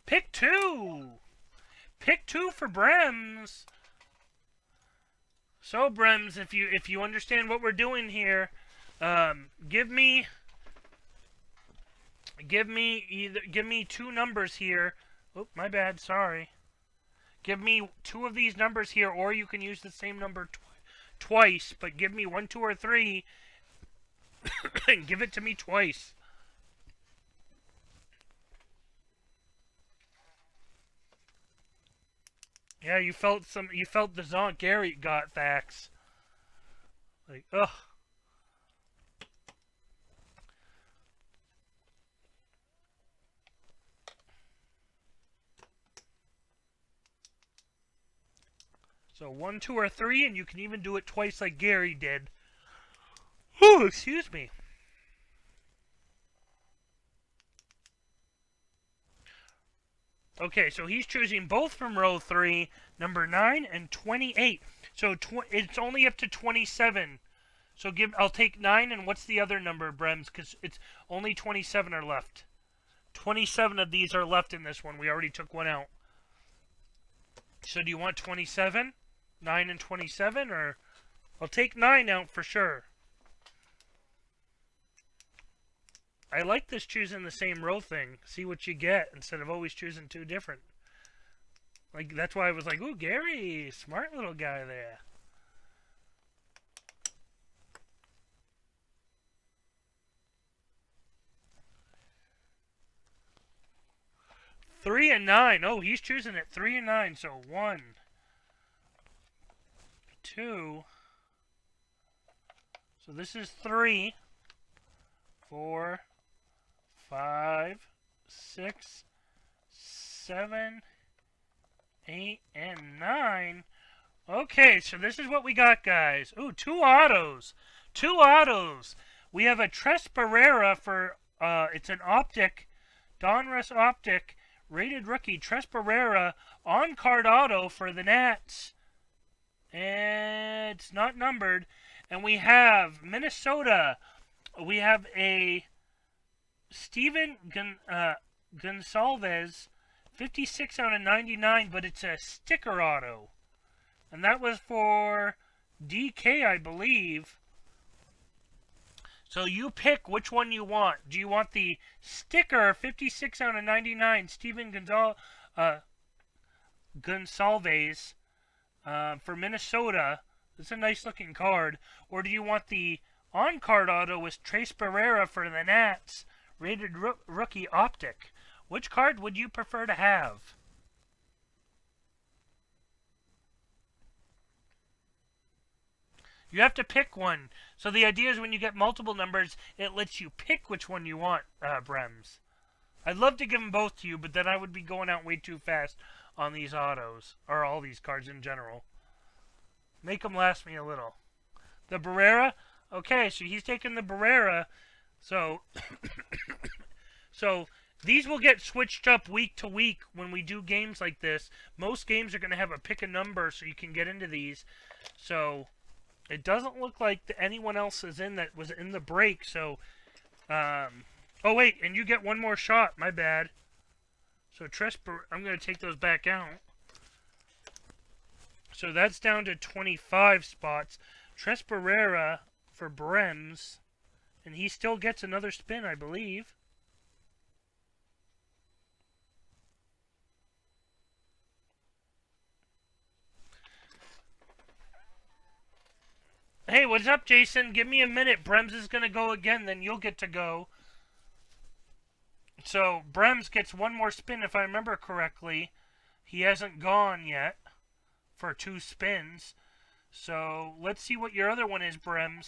Pick 2. Pick 2 for Brems. So, Brems, if you understand what we're doing here, give me 2 numbers here. Oh, my bad. Sorry. Give me 2 of these numbers here, or you can use the same number twice, but give me 1, 2, or 3, and give it to me twice. Yeah, you felt the zonk Gary got, Thax. Like, ugh. So 1, 2, or 3, and you can even do it twice like Gary did. Oh, excuse me. Okay, so he's choosing both from row 3, number 9 and 28. So it's only up to 27. So I'll take 9, and what's the other number, Brems? Because it's only 27 are left. 27 of these are left in this one. We already took one out. So do you want 27? 9 and 27? Or I'll take 9 out for sure. I like this choosing the same row thing. See what you get instead of always choosing two different. Like, that's why I was like, ooh, Gary, smart little guy there. Three and 9. Oh, he's choosing it. 3 and 9. So 1, 2. So this is 3, 4, 5, 6, 7, 8, and 9. Okay, so this is what we got, guys. Ooh, 2 autos. 2 autos. We have a Tres Barrera for, it's an optic, Donruss optic, rated rookie, Tres Barrera, on-card auto for the Nats. And it's not numbered. And we have Minnesota. We have a Steven Gonsalves, 56 out of 99, but it's a sticker auto. And that was for DK, I believe. So you pick which one you want. Do you want the sticker, 56 out of 99, Steven Gonsalves for Minnesota? It's a nice looking card. Or do you want the on-card auto with Tres Barrera for the Nats, rated rookie optic? Which card would you prefer to have? You have to pick one. So the idea is when you get multiple numbers, it lets you pick which one you want, Brems. I'd love to give them both to you, but then I would be going out way too fast on these autos, or all these cards in general. Make them last me a little. The Barrera? Okay, so he's taking the Barrera. So, so these will get switched up week to week when we do games like this. Most games are going to have a pick a number so you can get into these. So it doesn't look like anyone else is in that was in the break. So, oh wait, and you get one more shot. My bad. So I'm going to take those back out. So that's down to 25 spots. Tres Barrera for Brems. And he still gets another spin, I believe. Hey, what's up, Jason? Give me a minute. Brems is going to go again, then you'll get to go. So, Brems gets one more spin, if I remember correctly. He hasn't gone yet for 2 spins. So, let's see what your other one is, Brems.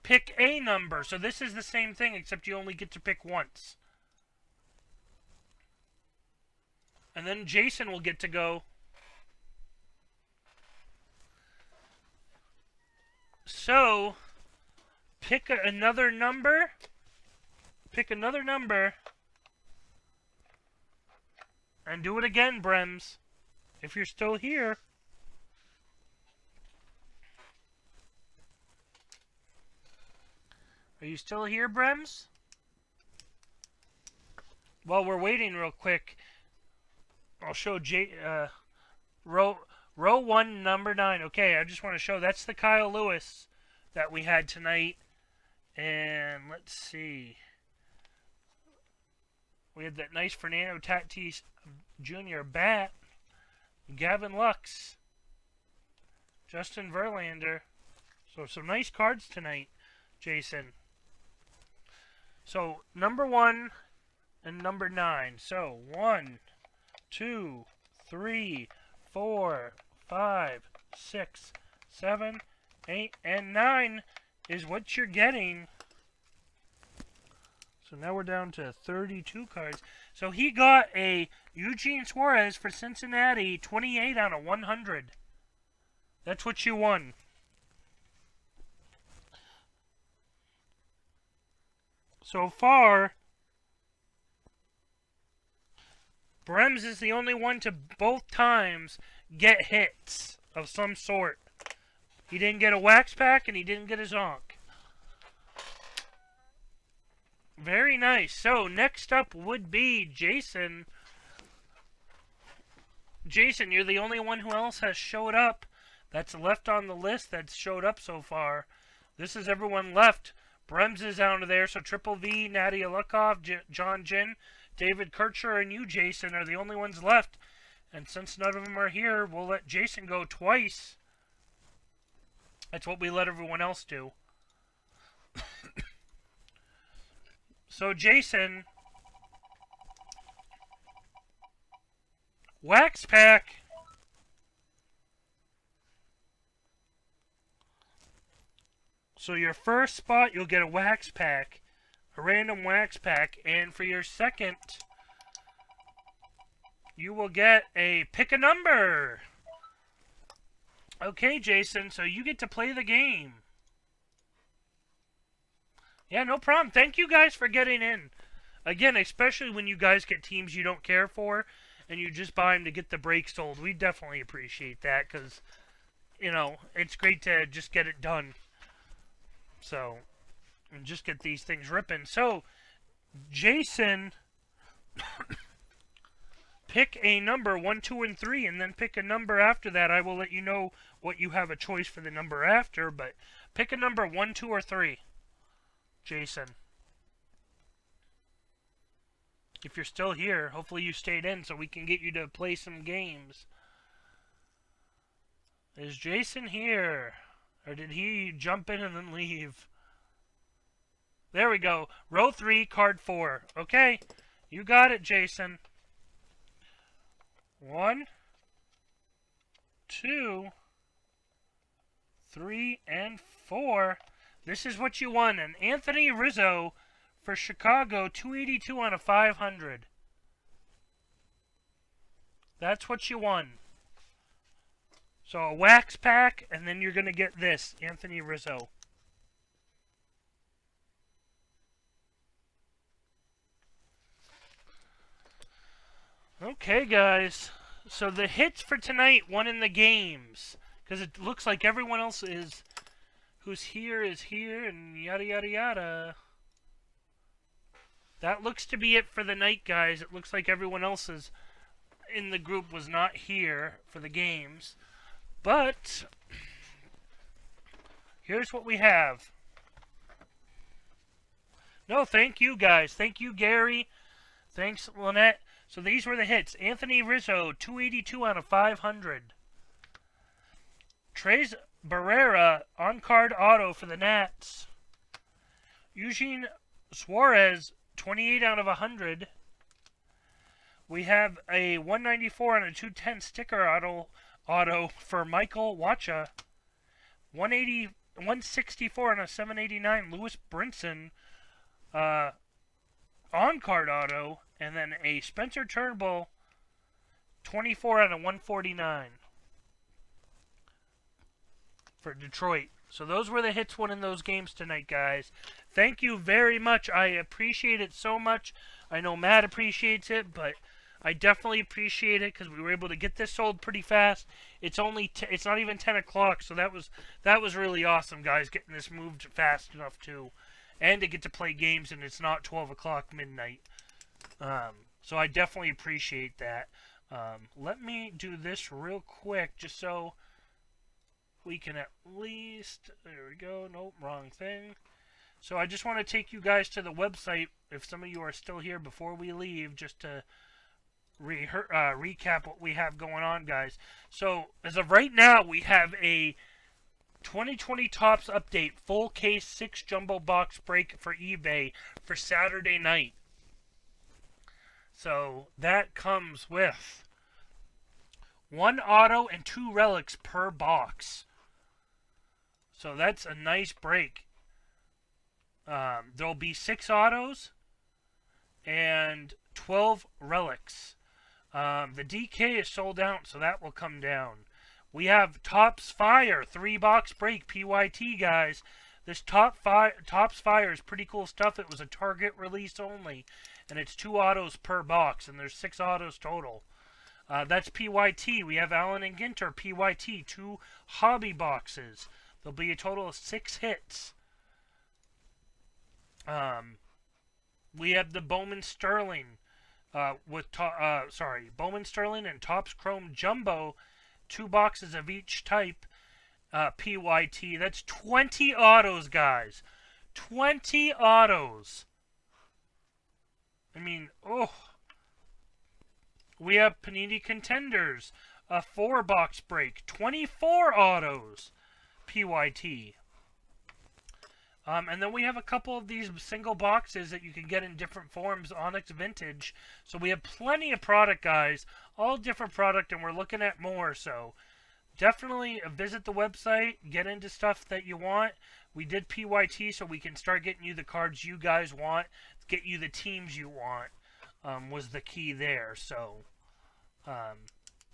Pick a number. So this is the same thing, except you only get to pick once. And then Jason will get to go. So, pick another number. Pick another number. And do it again, Brems. If you're still here. Are you still here, Brems? While we're waiting real quick, I'll show row 1, number 9. Okay, I just want to show that's the Kyle Lewis that we had tonight. And let's see. We had that nice Fernando Tatis Jr. bat. Gavin Lux. Justin Verlander. So some nice cards tonight, Jason. So number 1 and number 9. So 1, 2, 3, 4, 5, 6, 7, 8, and 9 is what you're getting. So now we're down to 32 cards. So he got a Eugene Suarez for Cincinnati, 28 out of 100. That's what you won. So far, Brems is the only one to both times get hits of some sort. He didn't get a wax pack and he didn't get a zonk. Very nice. So next up would be Jason Jason, you're the only one who else has showed up that's left on the list that's showed up so far. This is everyone left. Brems is out of there, so Triple V, Nadia Lukov, John Jin, David Kircher, and you, Jason, are the only ones left. And since none of them are here, we'll let Jason go twice. That's what we let everyone else do. So, Jason, Wax Pack. So your first spot, you'll get a Wax Pack, a random Wax Pack, and for your second, you will get a Pick a Number. Okay, Jason, so you get to play the game. Yeah, no problem. Thank you guys for getting in. Again, especially when you guys get teams you don't care for, and you just buy them to get the breaks sold. We definitely appreciate that, because, you know, it's great to just get it done. So, and just get these things ripping. So, Jason, pick a number 1, 2, and 3, and then pick a number after that. I will let you know what you have a choice for the number after, but pick a number 1, 2, or 3. Jason. If you're still here, hopefully you stayed in so we can get you to play some games. Is Jason here? Or did he jump in and then leave? There we go. Row 3, card 4. Okay. You got it, Jason. 1, 2, 3, and 4. This is what you won. An Anthony Rizzo for Chicago, 282 on a 500. That's what you won. So a Wax Pack, and then you're going to get this, Anthony Rizzo. Okay, guys. So the hits for tonight won in the games. Because it looks like everyone else is... Who's here is here, and yada yada yada. That looks to be it for the night, guys. It looks like everyone else is in the group was not here for the games. But here's what we have. No, thank you, guys. Thank you, Gary. Thanks, Lynette. So these were the hits. Anthony Rizzo, 282 out of 500. Tres Barrera, on-card auto for the Nats. Eugene Suarez, 28 out of 100. We have a 194 and a 210 sticker auto for Michael Wacha. 164 and a 789 Lewis Brinson on-card auto. And then a Spencer Turnbull 24 out of 149 for Detroit. So those were the hits won in those games tonight, guys. Thank you very much. I appreciate it so much. I know Matt appreciates it, but I definitely appreciate it because we were able to get this sold pretty fast. It's only it's not even 10 o'clock, so that was really awesome, guys, getting this moved fast enough too, and to get to play games and it's not 12 o'clock midnight. So I definitely appreciate that. Let me do this real quick just so we can at least... There we go. Nope, wrong thing. So I just want to take you guys to the website, if some of you are still here before we leave, just to recap what we have going on, guys. So as of right now, we have a 2020 Topps update, full case 6 jumbo box break for eBay for Saturday night. So that comes with 1 auto and 2 relics per box. So that's a nice break. There'll be 6 autos and 12 relics. The DK is sold out, so that will come down. We have Topps Fire, 3-box break, PYT, guys. This Topps Fire is pretty cool stuff. It was a Target release only, and it's 2 autos per box, and there's 6 autos total. That's PYT. We have Allen and Ginter, PYT, 2 hobby boxes. There'll be a total of 6 hits. We have the Bowman Sterling Bowman Sterling and Topps Chrome Jumbo, 2 boxes of each type, PYT. That's 20 autos, guys. 20 autos. I mean, oh. We have Panini Contenders, a 4-box break, 24 autos, PYT. And then we have a couple of these single boxes that you can get in different forms, Onyx Vintage. So we have plenty of product, guys, all different product, and we're looking at more. So definitely visit the website, get into stuff that you want. We did PYT so we can start getting you the cards you guys want, get you the teams you want, was the key there. So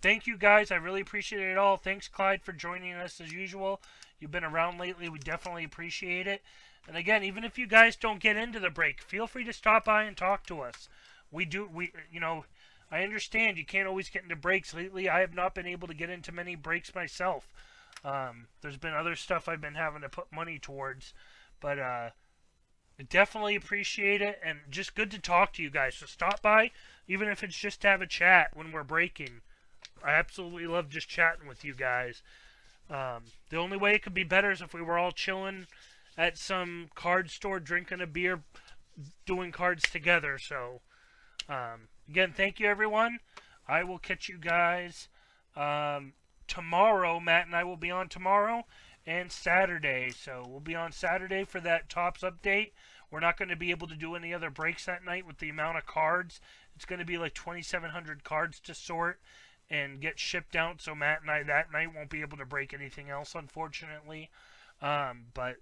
thank you, guys. I really appreciate it all. Thanks, Clyde, for joining us as usual. You've been around lately. We definitely appreciate it. And again, even if you guys don't get into the break, feel free to stop by and talk to us. I understand you can't always get into breaks. Lately, I have not been able to get into many breaks myself. There's been other stuff I've been having to put money towards. But I definitely appreciate it. And just good to talk to you guys. So stop by, even if it's just to have a chat when we're breaking. I absolutely love just chatting with you guys. The only way it could be better is if we were all chilling at some card store, drinking a beer, doing cards together. So, again, thank you, everyone. I will catch you guys tomorrow. Matt and I will be on tomorrow and Saturday. So we'll be on Saturday for that Topps update. We're not going to be able to do any other breaks that night with the amount of cards. It's going to be like 2,700 cards to sort and get shipped out, so Matt and I that night won't be able to break anything else, unfortunately. But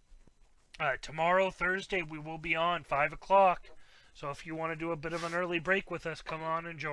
tomorrow, Thursday, we will be on 5 o'clock. So if you want to do a bit of an early break with us, come on and join.